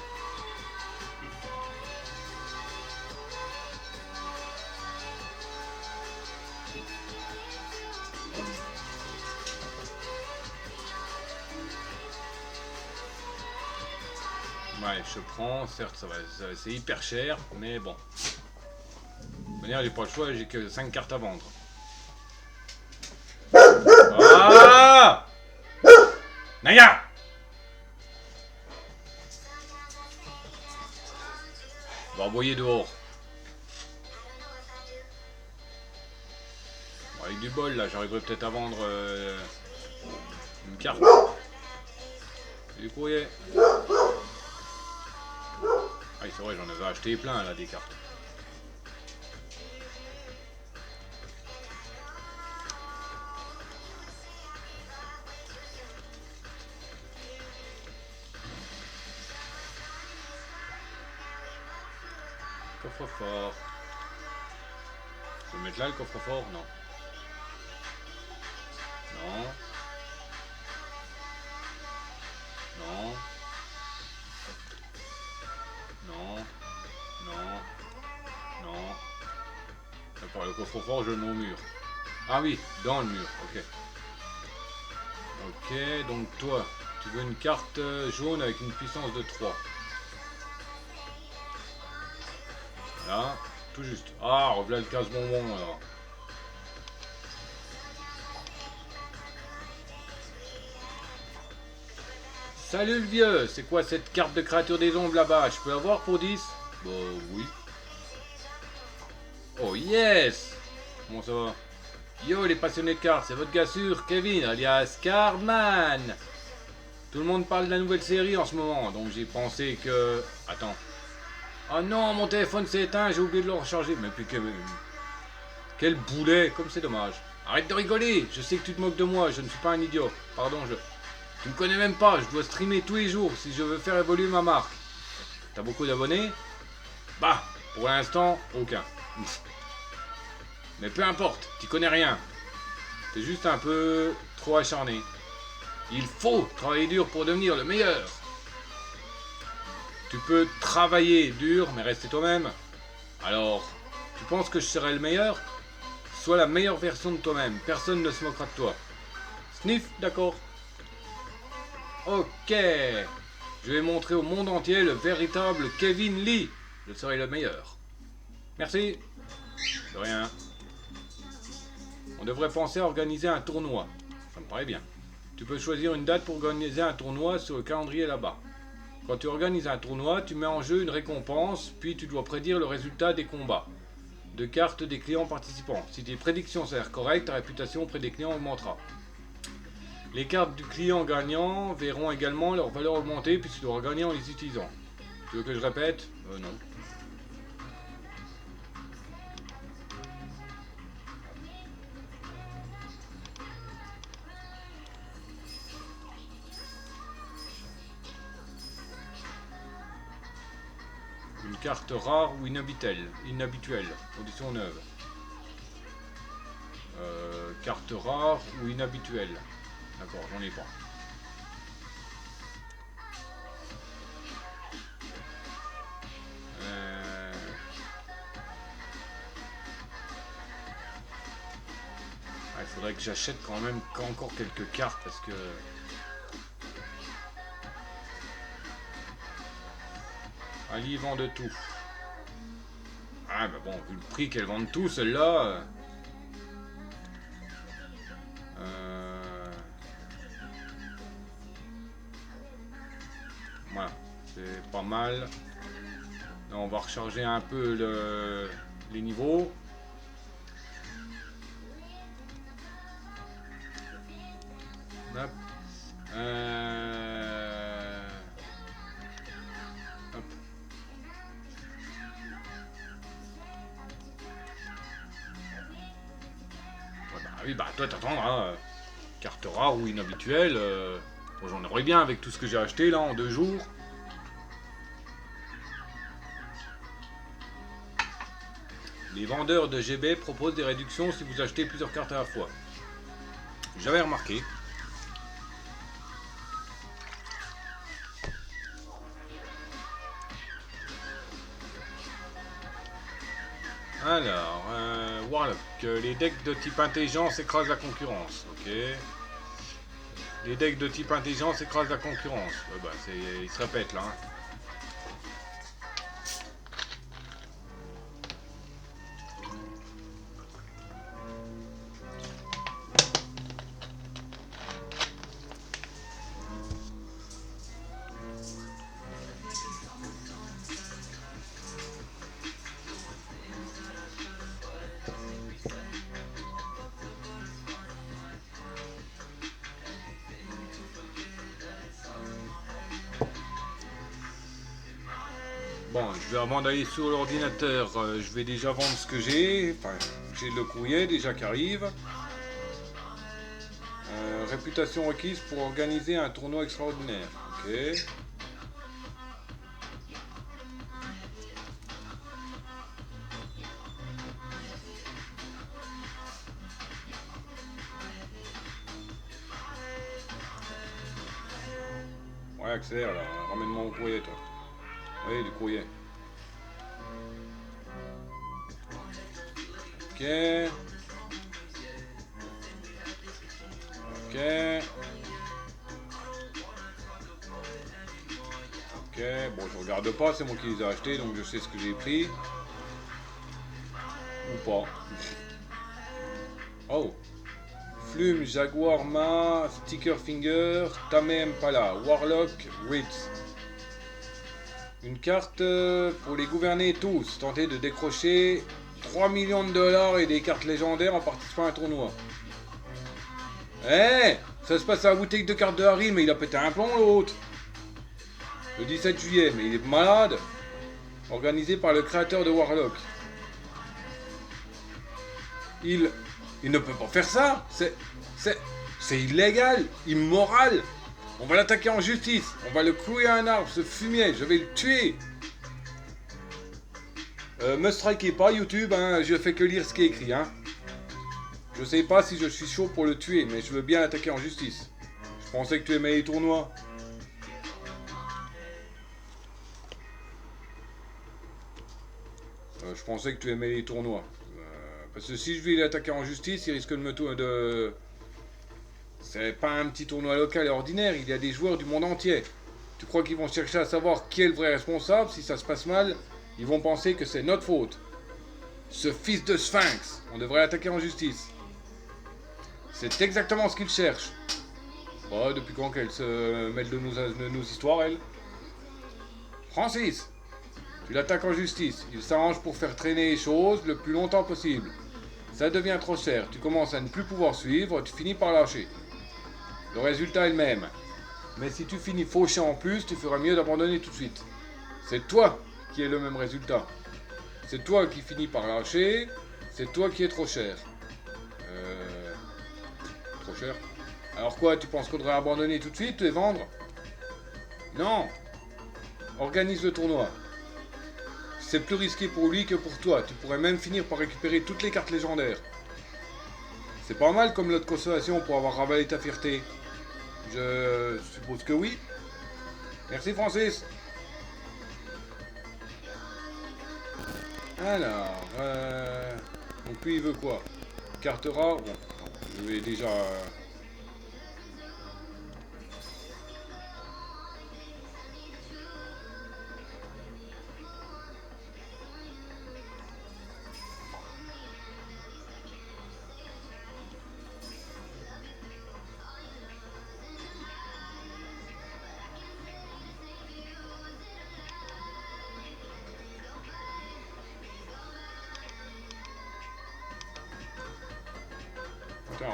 Ouais, je prends, certes c'est hyper cher, mais bon. De toute manière, j'ai pas le choix, j'ai que 5 cartes à vendre. Ah Naya! On va envoyer dehors. Bon, avec du bol, là, j'arriverai peut-être à vendre une carte. Du courrier. Ah, c'est vrai, j'en avais acheté plein, là, des cartes. Coffre-fort. Je peux le mettre là, le coffre-fort? Non. Non. Non. Non. Non. Non. D'accord, le coffre-fort, je le mets au mur. Ah oui, dans le mur, ok. Ok, donc toi, tu veux une carte jaune avec une puissance de 3. Voilà, tout juste. Ah, revoilà le casse-bonbon alors. Salut le vieux, c'est quoi cette carte de créature des ombres là-bas? Je peux l'avoir pour 10? Bah oui. Oh yes! Comment ça va? Yo les passionnés de cartes, c'est votre gars sûr, Kevin, alias Cardman. Tout le monde parle de la nouvelle série en ce moment, donc j'ai pensé que... Attends. Oh non, mon téléphone s'est éteint, j'ai oublié de le recharger. Mais puis quel boulet, comme c'est dommage. Arrête de rigoler, je sais que tu te moques de moi, je ne suis pas un idiot. Pardon, tu me connais même pas, je dois streamer tous les jours si je veux faire évoluer ma marque. T'as beaucoup d'abonnés? Bah, pour l'instant, aucun. Mais peu importe, t'y connais rien. T'es juste un peu trop acharné. Il faut travailler dur pour devenir le meilleur. Tu peux travailler dur, mais rester toi-même. Alors, tu penses que je serai le meilleur? Sois la meilleure version de toi-même. Personne ne se moquera de toi. Sniff, d'accord. Ok. Je vais montrer au monde entier le véritable Kevin Lee. Je serai le meilleur. Merci. De rien. On devrait penser à organiser un tournoi. Ça me paraît bien. Tu peux choisir une date pour organiser un tournoi sur le calendrier là-bas. Quand tu organises un tournoi, tu mets en jeu une récompense, puis tu dois prédire le résultat des combats de cartes des clients participants. Si tes prédictions s'avèrent correctes, ta réputation auprès des clients augmentera. Les cartes du client gagnant verront également leur valeur augmenter puisque tu auras gagné en les utilisant. Tu veux que je répète? Non. Une carte rare ou inhabituelle. Condition neuve. Carte rare ou inhabituelle. D'accord, j'en ai pas. Il faudrait que j'achète quand même encore quelques cartes parce que... Ali vend de tout. Ah, bah bon, vu le prix qu'elles vendent tout, celle-là. Voilà, c'est pas mal. Là, on va recharger un peu les niveaux. Hop. Hop. Ouais, bah oui, bah toi t'attendras. Carte rare ou inhabituelle. Bon, j'en aurais bien avec tout ce que j'ai acheté là en 2 jours. Les vendeurs de GB proposent des réductions si vous achetez plusieurs cartes à la fois. J'avais remarqué. Alors, Warlock. Les decks de type intelligence écrasent la concurrence. Ok. Les decks de type intelligence écrasent la concurrence. Ouais, bah, il se répète là. Hein. Bon, avant d'aller sur l'ordinateur, je vais déjà vendre ce que j'ai. Enfin, j'ai le courrier déjà qui arrive. Réputation requise pour organiser un tournoi extraordinaire. Ok. Ouais, accélère là. Ramène-moi mon courrier, toi. Oui, du courrier. Ok. Ok. Ok. Bon, je regarde pas, c'est moi qui les ai achetés, donc je sais ce que j'ai pris. Ou pas. Oh. Flume, Jaguar, Ma, Sticker Finger, Tame Impala, Warlock, Witz. Une carte pour les gouverner tous. Tenter de décrocher 3 millions de dollars et des cartes légendaires en participant à un tournoi. Eh, ça se passe à la boutique de cartes de Harry, mais il a pété un plomb l'autre. Le 17 juillet, mais il est malade. Organisé par le créateur de Warlock. Il ne peut pas faire ça. C'est illégal, immoral. On va l'attaquer en justice. On va le clouer à un arbre, ce fumier. Je vais le tuer. Me strikez pas YouTube, hein, je fais que lire ce qui est écrit. Hein. Je sais pas si je suis chaud pour le tuer, mais je veux bien l'attaquer en justice. Je pensais que tu aimais les tournois. Je pensais que tu aimais les tournois. Parce que si je vais l'attaquer en justice, il risque de me de... C'est pas un petit tournoi local et ordinaire, il y a des joueurs du monde entier. Tu crois qu'ils vont chercher à savoir qui est le vrai responsable? Si ça se passe mal, ils vont penser que c'est notre faute. Ce fils de Sphinx, on devrait l'attaquer en justice. C'est exactement ce qu'ils cherchent. Bah, depuis quand qu'elle se mêle de nos histoires, elle? Francis, tu l'attaques en justice. Il s'arrange pour faire traîner les choses le plus longtemps possible. Ça devient trop cher, tu commences à ne plus pouvoir suivre, tu finis par lâcher. Le résultat est le même. Mais si tu finis fauché en plus, tu feras mieux d'abandonner tout de suite. C'est toi qui ai le même résultat. C'est toi qui finis par lâcher, c'est toi qui es trop cher. Trop cher. Alors quoi, tu penses qu'on devrait abandonner tout de suite et vendre? Non. Organise le tournoi. C'est plus risqué pour lui que pour toi. Tu pourrais même finir par récupérer toutes les cartes légendaires. C'est pas mal comme lot de consolation pour avoir ravalé ta fierté. Je suppose que oui. Merci Francis. Alors, donc lui il veut quoi? Carte rare. Bon, je vais déjà...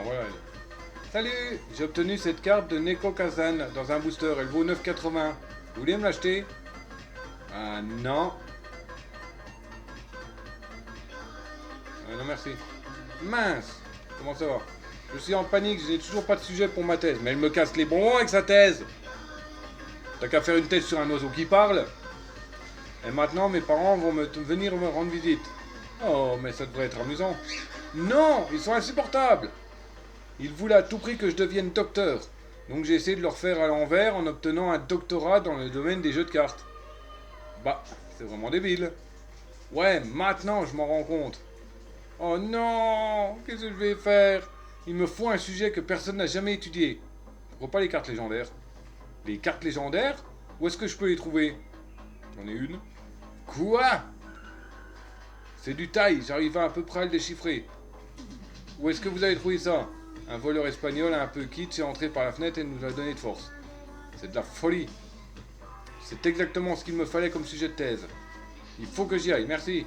voilà. Salut, j'ai obtenu cette carte de Neko Kazan dans un booster. Elle vaut 9,80. Vous voulez me l'acheter? Ah non. Non merci. Mince. Comment ça va? Je suis en panique, je n'ai toujours pas de sujet pour ma thèse. Mais elle me casse les bonbons avec sa thèse. T'as qu'à faire une thèse sur un oiseau qui parle. Et maintenant, mes parents vont venir me rendre visite. Oh, mais ça devrait être amusant. Non, ils sont insupportables. Ils voulaient à tout prix que je devienne docteur. Donc j'ai essayé de leur faire à l'envers en obtenant un doctorat dans le domaine des jeux de cartes. Bah, c'est vraiment débile. Ouais, maintenant je m'en rends compte. Oh non, qu'est-ce que je vais faire? Il me faut un sujet que personne n'a jamais étudié. Pourquoi pas les cartes légendaires? Les cartes légendaires? Où est-ce que je peux les trouver? J'en ai une. Quoi? C'est du taille, j'arrive à peu près à le déchiffrer. Où est-ce que vous avez trouvé ça? Un voleur espagnol un peu kitsch est entré par la fenêtre et nous a donné de force. C'est de la folie. C'est exactement ce qu'il me fallait comme sujet de thèse. Il faut que j'y aille, merci.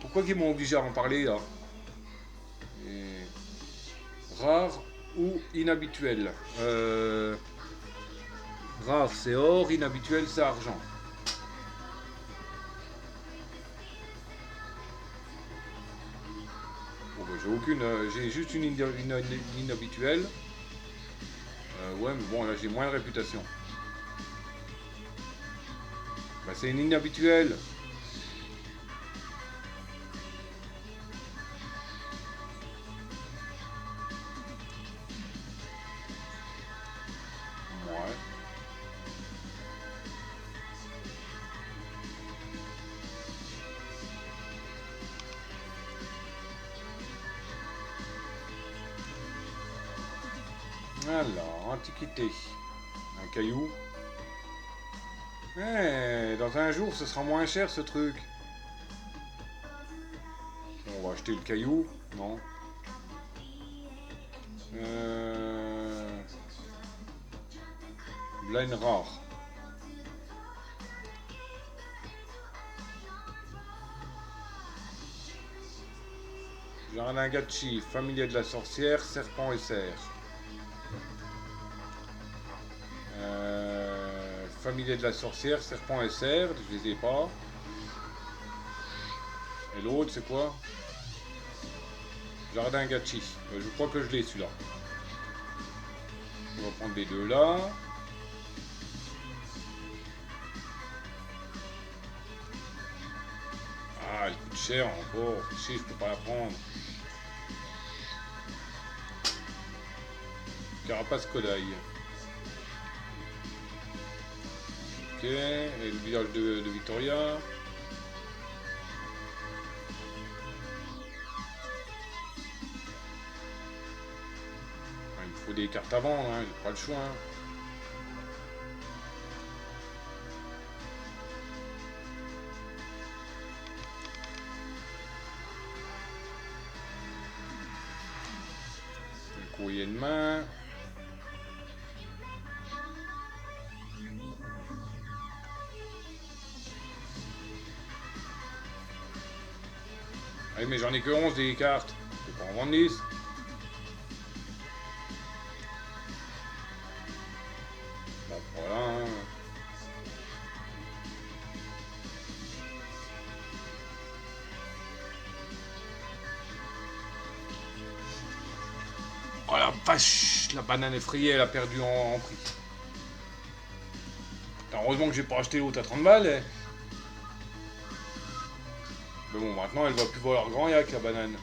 Pourquoi qu'ils m'ont obligé à en parler là? Rare ou inhabituel? Rare c'est or, inhabituel c'est argent. Bon bah j'ai aucune, j'ai juste une inhabituelle. Ouais mais bon là j'ai moins de réputation. Bah c'est une inhabituelle. Ouais. Alors, antiquité. Un caillou. Eh, dans un jour, ce sera moins cher ce truc. On va acheter le caillou. Non. Blind rare. Jardin Gachi, familier de la sorcière, serpent et cerf. Familier de la sorcière, serpent et cerf, je les ai pas. Et l'autre, c'est quoi? Jardin Gachi. Je crois que je l'ai celui-là. On va prendre les deux là. Ah, elle coûte cher encore. Si, je peux pas la prendre. Carapace Kodai. Ok, et le village de Victoria. Il me faut des cartes à vendre, hein, j'ai pas le choix. Hein. Le courrier de main. Ah oui, mais j'en ai que 11 des cartes. Je peux pas en vendre 10. Bon, voilà. Hein. Oh la vache, la banane effrayée, elle a perdu en prix. Heureusement que j'ai pas acheté l'autre à 30 balles. Eh. Mais bon, maintenant elle va plus valoir grand yak la banane.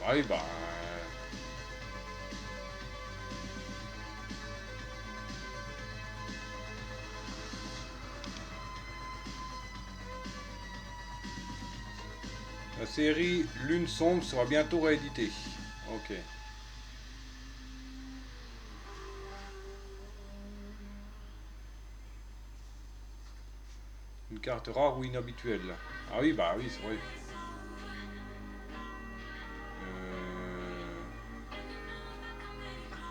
Ah oui, bah. La série Lune sombre sera bientôt rééditée. Ok. Une carte rare ou inhabituelle. Ah oui, bah oui, c'est vrai.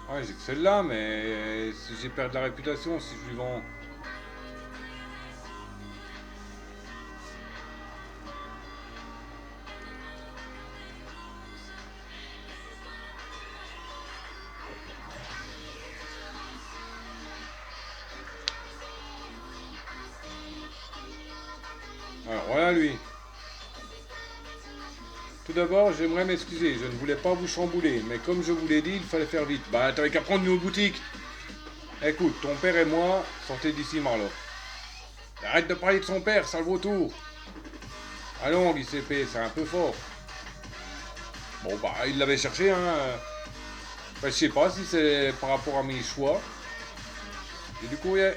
Ouais, j'ai que celle-là, mais j'ai perdu la réputation si je lui vends. Alors voilà lui. Tout d'abord, j'aimerais m'excuser. Je ne voulais pas vous chambouler, mais comme je vous l'ai dit, il fallait faire vite. Bah, t'avais qu'à prendre nos boutiques. Écoute, ton père et moi, sortez d'ici, Marlowe. Arrête de parler de son père, sale vautour. Allons, l'ICP, c'est un peu fort. Bon, bah, il l'avait cherché, hein. Enfin, je sais pas si c'est par rapport à mes choix. J'ai du courrier.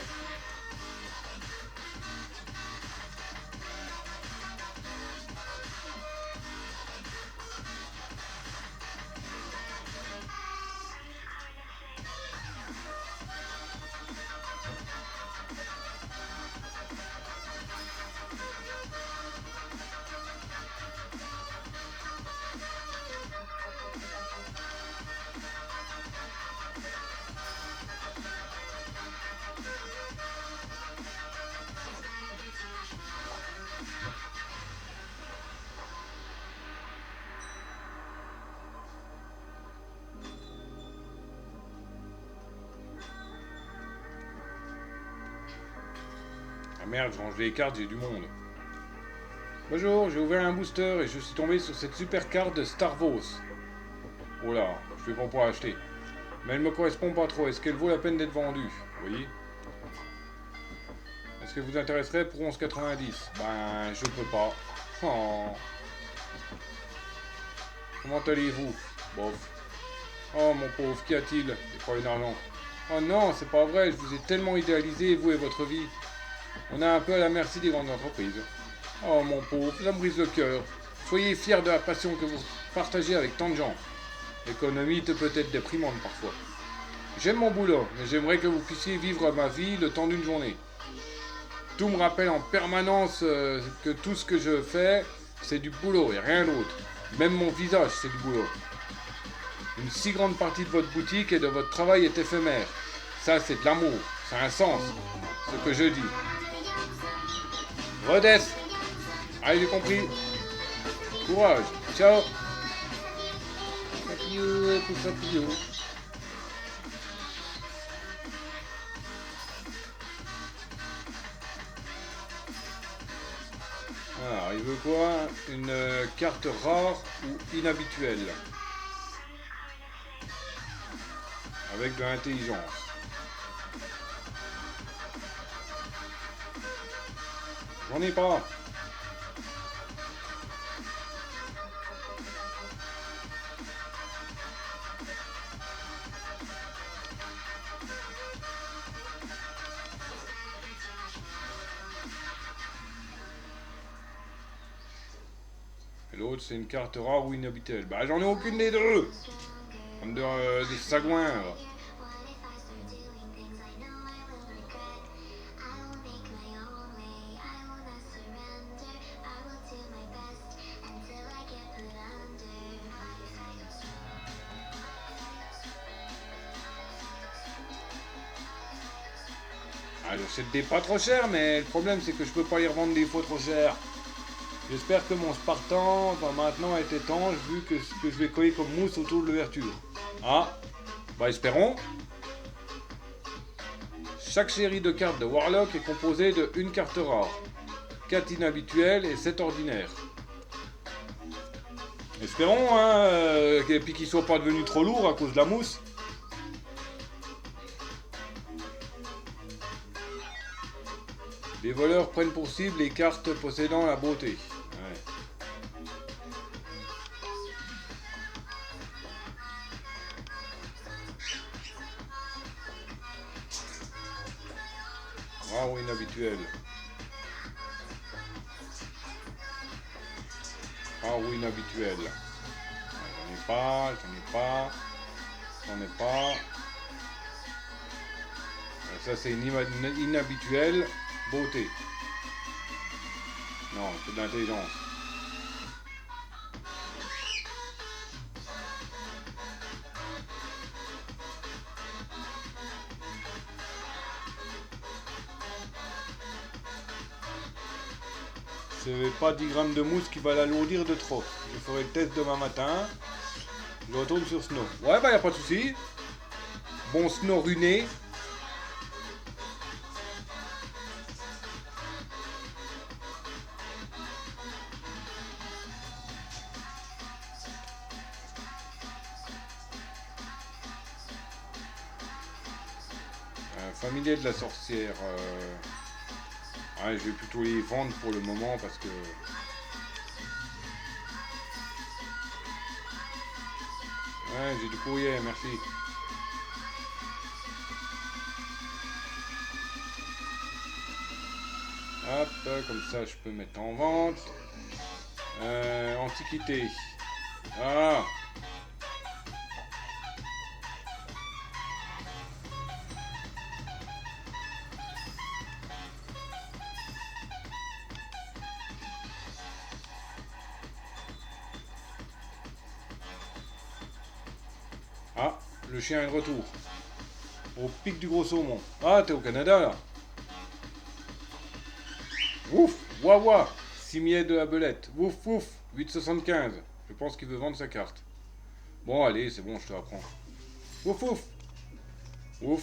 Ah merde, je range les cartes, j'ai du monde. Bonjour, j'ai ouvert un booster et je suis tombé sur cette super carte de Star Wars. Oh là, je vais pas pouvoir acheter. Mais elle me correspond pas trop. Est-ce qu'elle vaut la peine d'être vendue? Oui. Est-ce que vous intéresserait pour 11,90? Ben, je peux pas. Oh. Comment allez-vous? Bof. Oh mon pauvre, qu'y a-t-il? Des problèmes d'argent. Oh non, c'est pas vrai, je vous ai tellement idéalisé, vous et votre vie. On est un peu à la merci des grandes entreprises. Oh mon pauvre, ça me brise le cœur. Soyez fiers de la passion que vous partagez avec tant de gens. L'économie peut être déprimante parfois. J'aime mon boulot, mais j'aimerais que vous puissiez vivre ma vie le temps d'une journée. Tout me rappelle en permanence que tout ce que je fais, c'est du boulot et rien d'autre. Même mon visage, c'est du boulot. Une si grande partie de votre boutique et de votre travail est éphémère. Ça, c'est de l'amour. Ça a un sens, ce que je dis. Redès. Allez, j'ai compris. Courage. Ciao. Papillou, papillou. Alors, il veut quoi? Une carte rare ou inhabituelle? Avec de l'intelligence. J'en ai pas. Et l'autre, c'est une carte rare ou inhabituelle. Bah, j'en ai aucune des deux. Comme des sagouins. Ah, j'achète des pas trop cher, mais le problème c'est que je peux pas les revendre des fois trop cher. J'espère que mon Spartan va maintenant être étanche vu que ce que je vais coller comme mousse autour de l'ouverture. Ah, bah espérons. Chaque série de cartes de Warlock est composée de une carte rare, 4 inhabituelles et 7 ordinaires. Espérons, hein, et puis qu'ils soient pas devenus trop lourds à cause de la mousse. Les voleurs prennent pour cible les cartes possédant la beauté. Ouais. Rare ou inhabituel. Rare ou inhabituel. J'en ai pas, j'en ai pas, j'en ai pas. Ça c'est une inhabituelle beauté. Non, c'est de l'intelligence. C'est pas 10 grammes de mousse qui va l'alourdir de trop. Je ferai le test demain matin. Je retourne sur Snow. Ouais, bah y a pas de souci. Bon Snow ruiné. Familier de la sorcière. Ouais, je vais plutôt les vendre pour le moment parce que... Ouais, j'ai du courrier, merci. Hop, comme ça je peux mettre en vente. Antiquité. Ah. Ah, le chien est de retour. Au pic du gros saumon. Ah, t'es au Canada là. Ouf, wawa. Cimier de la belette. Ouf, ouf. 8,75. Je pense qu'il veut vendre sa carte. Bon, allez, c'est bon, je te la prends. Ouf, ouf. Ouf.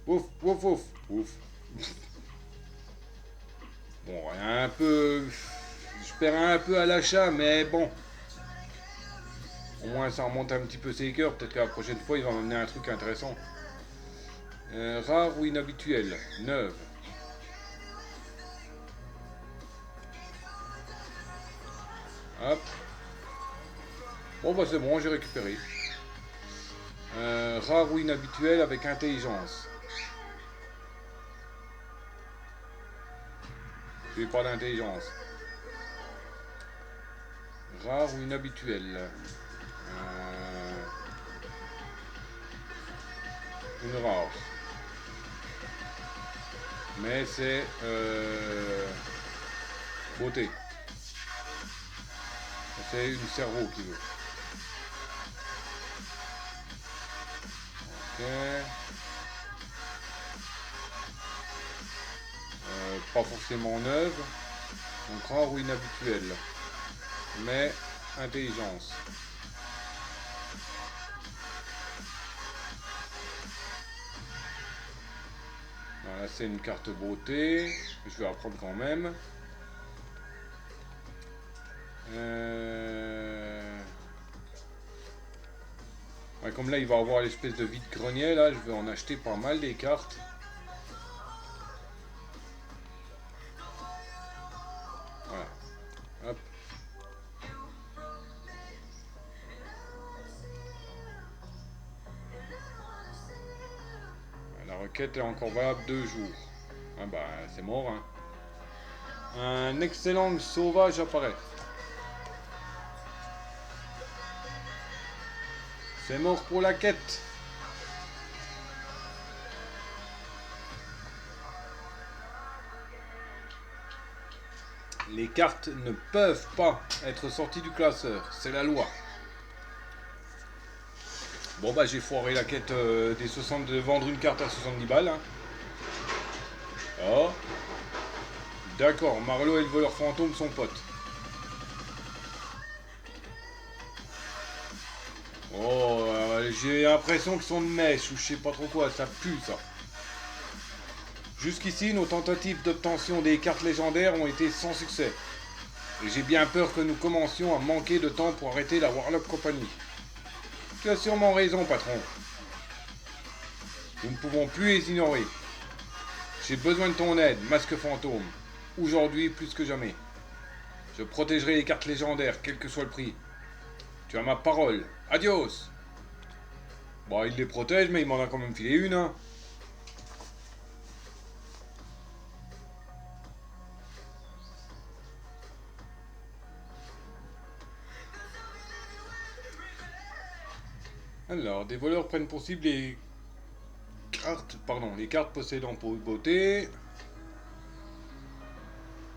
Ouf, ouf, ouf. Ouf. Bon, un peu... Je perds un peu à l'achat, mais bon. Au moins, ça remonte un petit peu ses cœurs. Peut-être que la prochaine fois, il va m'amener un truc intéressant. Rare ou inhabituel. Neuve. Hop. Bon, bah c'est bon, j'ai récupéré. Rare ou inhabituel avec intelligence. J'ai pas d'intelligence. Rare ou inhabituel. Une rare. Mais c'est beauté. C'est une cerveau qui veut. Ok. Pas forcément neuve. Donc rare ou inhabituel. Mais intelligence. Voilà, c'est une carte beauté. Je vais la prendre quand même. Ouais, comme là il va avoir l'espèce de vide-grenier, là je vais en acheter pas mal des cartes. Voilà. Hop. La requête est encore valable 2 jours. Ah bah c'est mort hein. Un excellent sauvage apparaît. C'est mort pour la quête. Les cartes ne peuvent pas être sorties du classeur. C'est la loi. Bon bah j'ai foiré la quête des 60 de vendre une carte à 70 balles. Hein. Oh. D'accord, Marlowe et le voleur fantôme sont potes. Oh, j'ai l'impression qu'ils sont de mèche ou je sais pas trop quoi, ça pue ça. Jusqu'ici, nos tentatives d'obtention des cartes légendaires ont été sans succès. Et j'ai bien peur que nous commencions à manquer de temps pour arrêter la Warlock Company. Tu as sûrement raison, patron. Nous ne pouvons plus les ignorer. J'ai besoin de ton aide, masque fantôme. Aujourd'hui plus que jamais. Je protégerai les cartes légendaires, quel que soit le prix. Tu as ma parole. Adios. Bon, il les protège, mais il m'en a quand même filé une, hein. Alors, des voleurs prennent pour cible les cartes possédant pour beauté.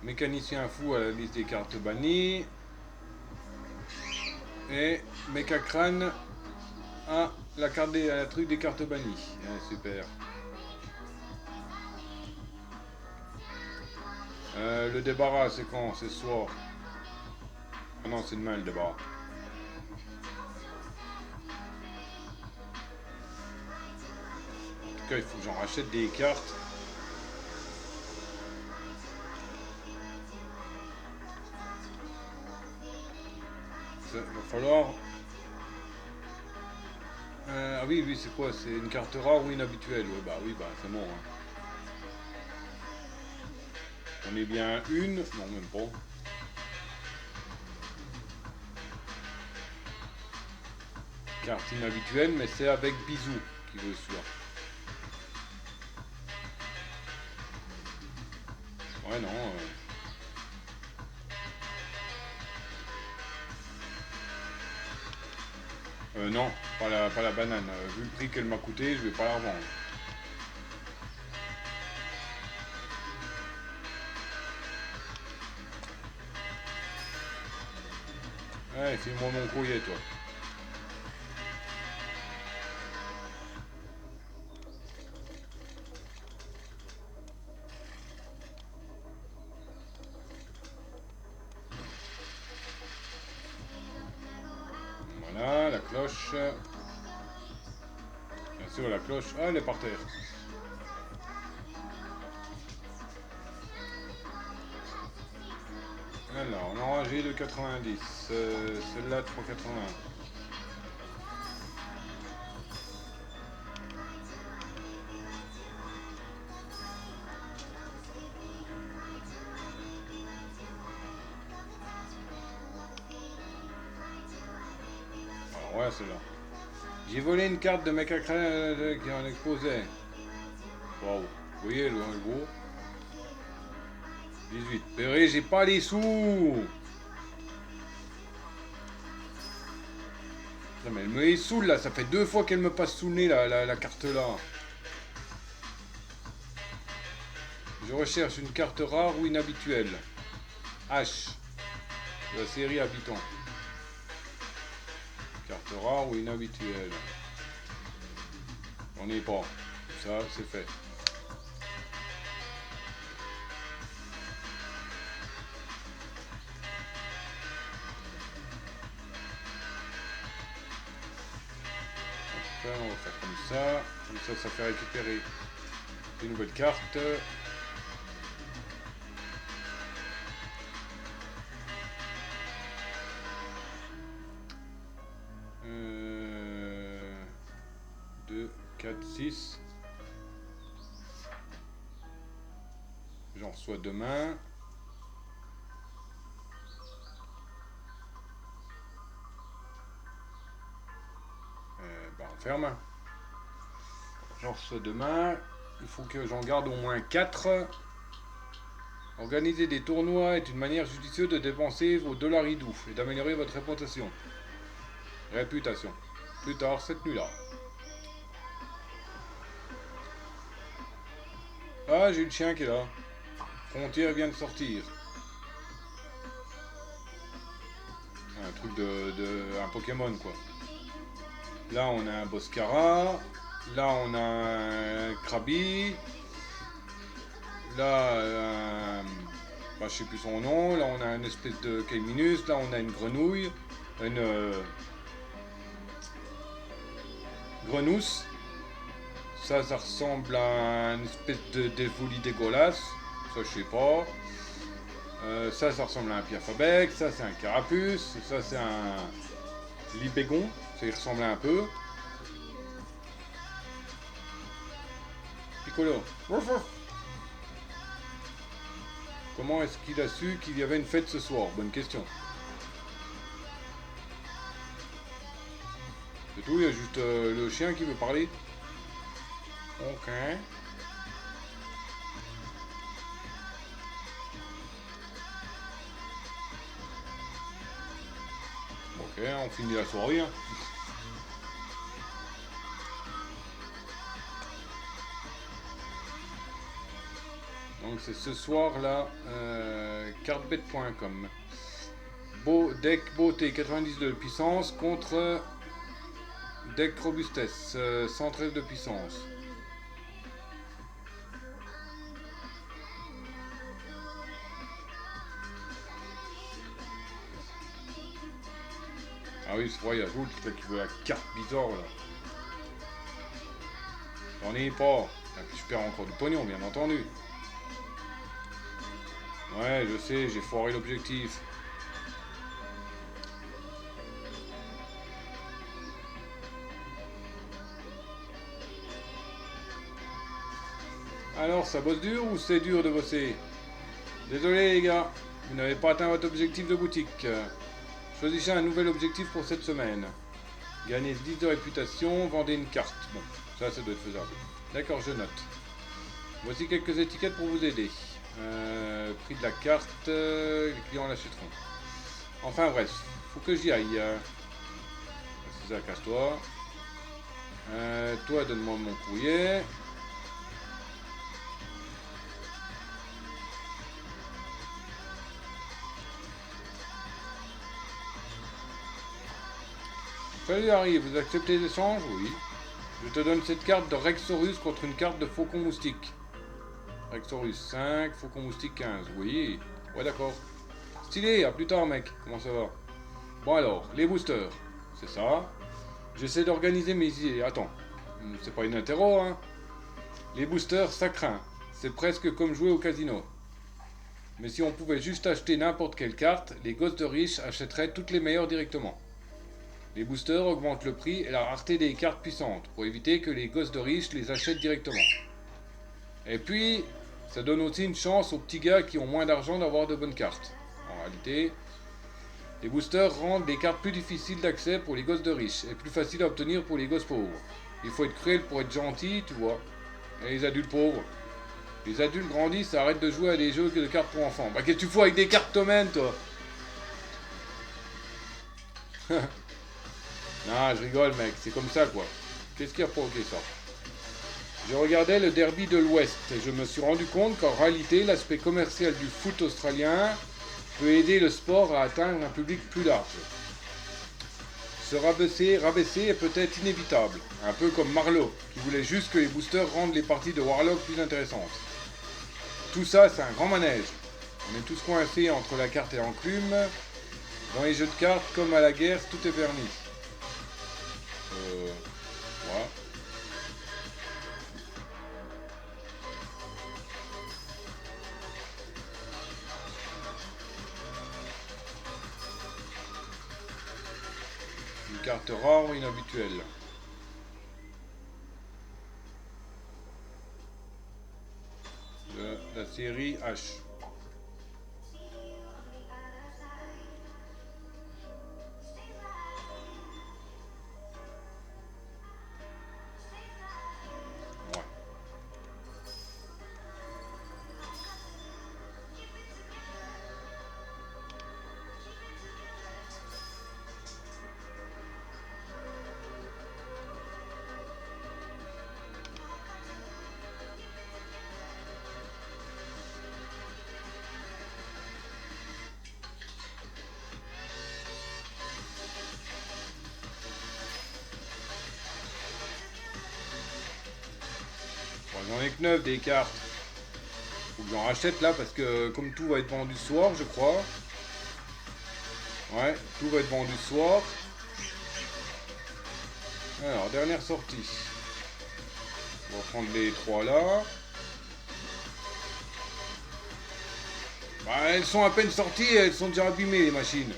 Mécanicien fou à la liste des cartes bannies. Et Mechacrane à la truc des cartes bannies. Super. Le débarras, c'est quand? C'est ce soir. Ah non, c'est demain le débarras. En tout cas, il faut que j'en rachète des cartes. Il va falloir Ah oui, lui c'est quoi? C'est une carte rare ou inhabituelle? Ouais, bah oui, bah c'est bon. Hein. On est bien une. Non, même pas. Carte inhabituelle, mais c'est avec bisous qui veut celui-là. Ouais, non. Non, pas la banane. Vu le prix qu'elle m'a coûté, je vais pas la revendre. Ouais, file-moi mon courrier, toi. Voilà, la cloche. Bien sûr, la cloche. Ah, elle est par terre. Alors, on a rangé de 90. Celle-là, 3,80. Alors, ouais, celle-là. J'ai volé une carte de mec à qui en exposait. Waouh. Vous voyez le gros 18. Péré, j'ai pas les sous. Non, mais elle me saoule là. Ça fait 2 fois qu'elle me passe sous le nez la carte là. Je recherche une carte rare ou inhabituelle. H. De la série Habitant. Carte rare ou inhabituelle. On n'y est pas. Ça, c'est fait. Enfin, on va faire comme ça. Comme ça fait récupérer une nouvelle carte. Euh, 2, 4, 6. J'en reçois demain. Bah on ferme. J'en reçois demain. Il faut que j'en garde au moins 4. Organiser des tournois est une manière judicieuse de dépenser vos dollars doux et d'améliorer votre réputation. Réputation. Plus tard cette nuit-là. Ah, j'ai le chien qui est là. Frontière vient de sortir. Un truc un Pokémon quoi. Là on a un Boscara. Là on a un Krabi. Là bah, je sais plus son nom. Là on a une espèce de Kaiminus. Là on a une grenouille. Une grenousse. Ça ressemble à une espèce d'évoli dégueulasse. Ça je sais pas. Ça ressemble à un Piafabec. Ça c'est un Carapuce. Ça c'est un Libégon. Ça y ressemble un peu. Piccolo. Comment est-ce qu'il a su qu'il y avait une fête ce soir? Bonne question. C'est tout, il y a juste le chien qui veut parler. Ok. Ok, on finit la soirée. Hein. Donc c'est ce soir là, cartbet.com. Deck beauté 90 de puissance contre deck robustesse 113 de puissance. Ah oui, c'est vrai, il y a Joule qui veut la carte bizarre là. J'en ai pas. Je perds encore du pognon, bien entendu. Ouais, je sais, j'ai foiré l'objectif. Alors, ça bosse dur ou c'est dur de bosser? Désolé les gars, vous n'avez pas atteint votre objectif de boutique. Choisissez un nouvel objectif pour cette semaine. Gagnez 10 de réputation, vendez une carte. Bon, ça doit être faisable. D'accord, je note. Voici quelques étiquettes pour vous aider. Prix de la carte, les clients l'achèteront. Enfin bref, faut que j'y aille. C'est ça, casse-toi. Toi, donne-moi mon courrier. Salut Harry, vous acceptez l'échange? Oui. Je te donne cette carte de Rexorus contre une carte de Faucon Moustique. Rexorus 5, Faucon Moustique 15. Oui. Ouais, d'accord. Stylé, à plus tard mec. Comment ça va? Bon alors, les boosters. C'est ça. J'essaie d'organiser mes idées. Attends. C'est pas une interro, hein. Les boosters, ça craint. C'est presque comme jouer au casino. Mais si on pouvait juste acheter n'importe quelle carte, les gosses de riches achèteraient toutes les meilleures directement. Les boosters augmentent le prix et la rareté des cartes puissantes, pour éviter que les gosses de riches les achètent directement. Et puis, ça donne aussi une chance aux petits gars qui ont moins d'argent d'avoir de bonnes cartes. En réalité, les boosters rendent les cartes plus difficiles d'accès pour les gosses de riches, et plus faciles à obtenir pour les gosses pauvres. Il faut être cruel pour être gentil, tu vois. Et les adultes pauvres. Les adultes grandissent et arrêtent de jouer à des jeux de cartes pour enfants. Bah qu'est-ce que tu fous avec des cartes Tomen, toi? Non, je rigole, mec, c'est comme ça, quoi. Qu'est-ce qui a provoqué ça? Je regardais le derby de l'Ouest et je me suis rendu compte qu'en réalité, l'aspect commercial du foot australien peut aider le sport à atteindre un public plus large. Se rabaisser est peut-être inévitable, un peu comme Marlowe, qui voulait juste que les boosters rendent les parties de Warlock plus intéressantes. Tout ça, c'est un grand manège. On est tous coincés entre la carte et l'enclume. Dans les jeux de cartes, comme à la guerre, tout est permis. Voilà. Une carte rare ou inhabituelle. De la série H. Ouais. Bon, j'en ai que 9 des cartes. Faut que j'en rachète là parce que comme tout va être vendu ce soir, je crois. Ouais, tout va être vendu ce soir. Alors, dernière sortie. On va prendre les 3 là. Bah, elles sont à peine sorties et elles sont déjà abîmées les machines.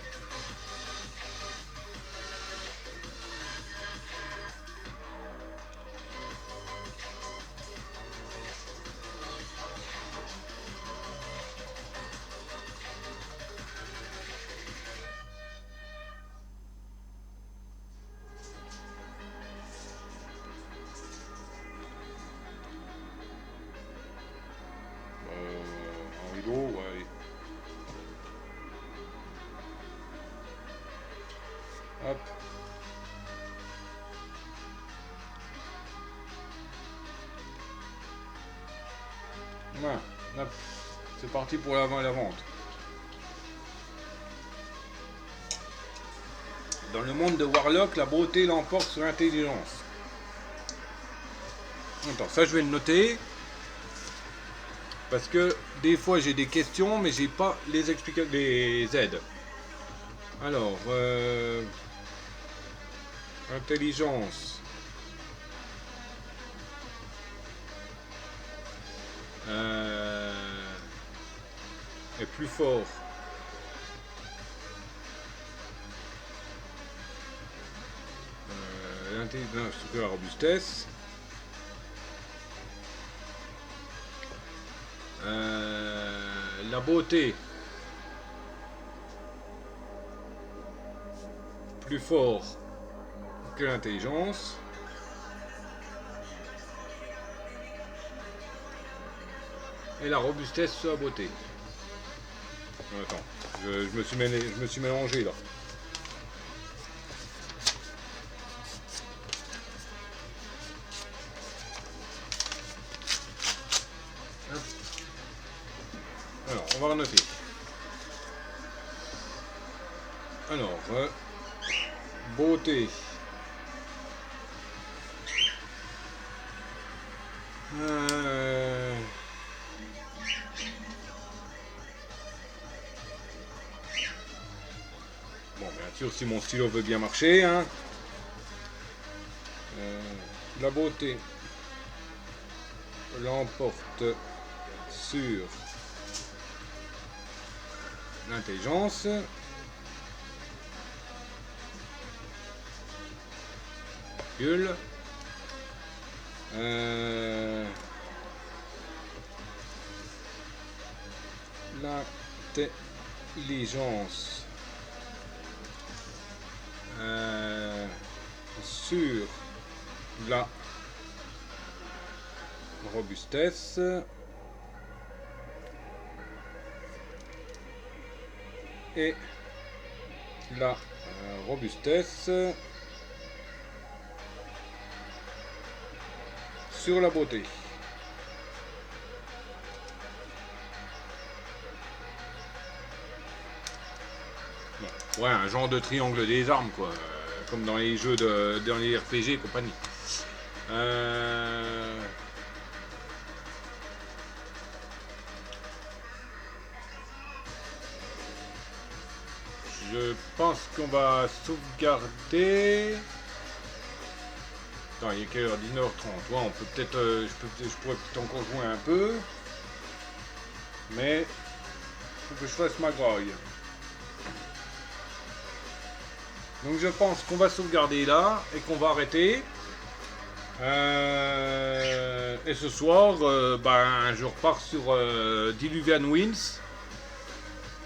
Un rideau, ouais. Hop. Ouais, hop. C'est parti pour la vente. Dans le monde de Warlock, la beauté l'emporte sur l'intelligence. Attends, ça je vais le noter. Parce que des fois j'ai des questions, mais j'ai pas les explications, les aides. Alors, intelligence. Est plus fort. L'intelligence, la robustesse. La beauté. Plus fort que l'intelligence. Et la robustesse sur la beauté. Attends, je me suis mélangé là. Alors, on va noter. Alors, beauté. Bon, bien sûr, si mon stylo veut bien marcher, hein. La beauté l'emporte sur l'intelligence. L'intelligence sur la robustesse et la robustesse sur la beauté. Ouais, un genre de triangle des armes, quoi. Comme dans les jeux dans les RPG et compagnie. Je pense qu'on va sauvegarder. Attends, il est quelle heure? 19h30. Ouais, on peut peut-être. Je pourrais peut-être encore jouer un peu. Mais. Faut que je fasse ma graille. Donc je pense qu'on va sauvegarder là et qu'on va arrêter. Et ce soir, je repars sur Diluvian Winds.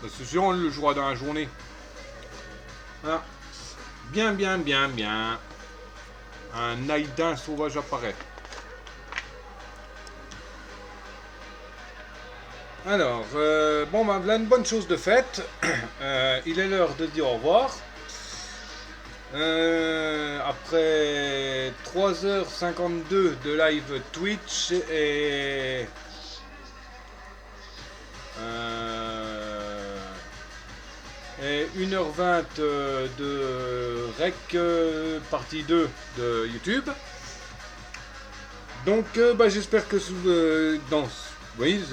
Parce que sinon on le jouera dans la journée. Voilà. Bien. Un Naïdin sauvage apparaît. Alors, voilà une bonne chose de faite. Il est l'heure de dire au revoir. Après 3h52 de live Twitch et 1h20 de rec partie 2 de YouTube. Donc j'espère que oui,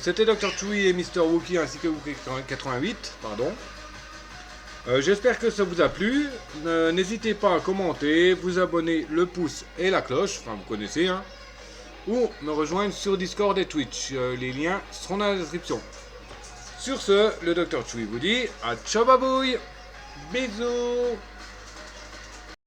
c'était Dr. Chewy et Mr. Wookie ainsi que Wookie88, pardon. J'espère que ça vous a plu. N'hésitez pas à commenter, vous abonner, le pouce et la cloche, enfin vous connaissez, hein. Ou me rejoindre sur Discord et Twitch. Les liens seront dans la description. Sur ce, le Dr. Chewy vous dit à ciao babouille. Bisous.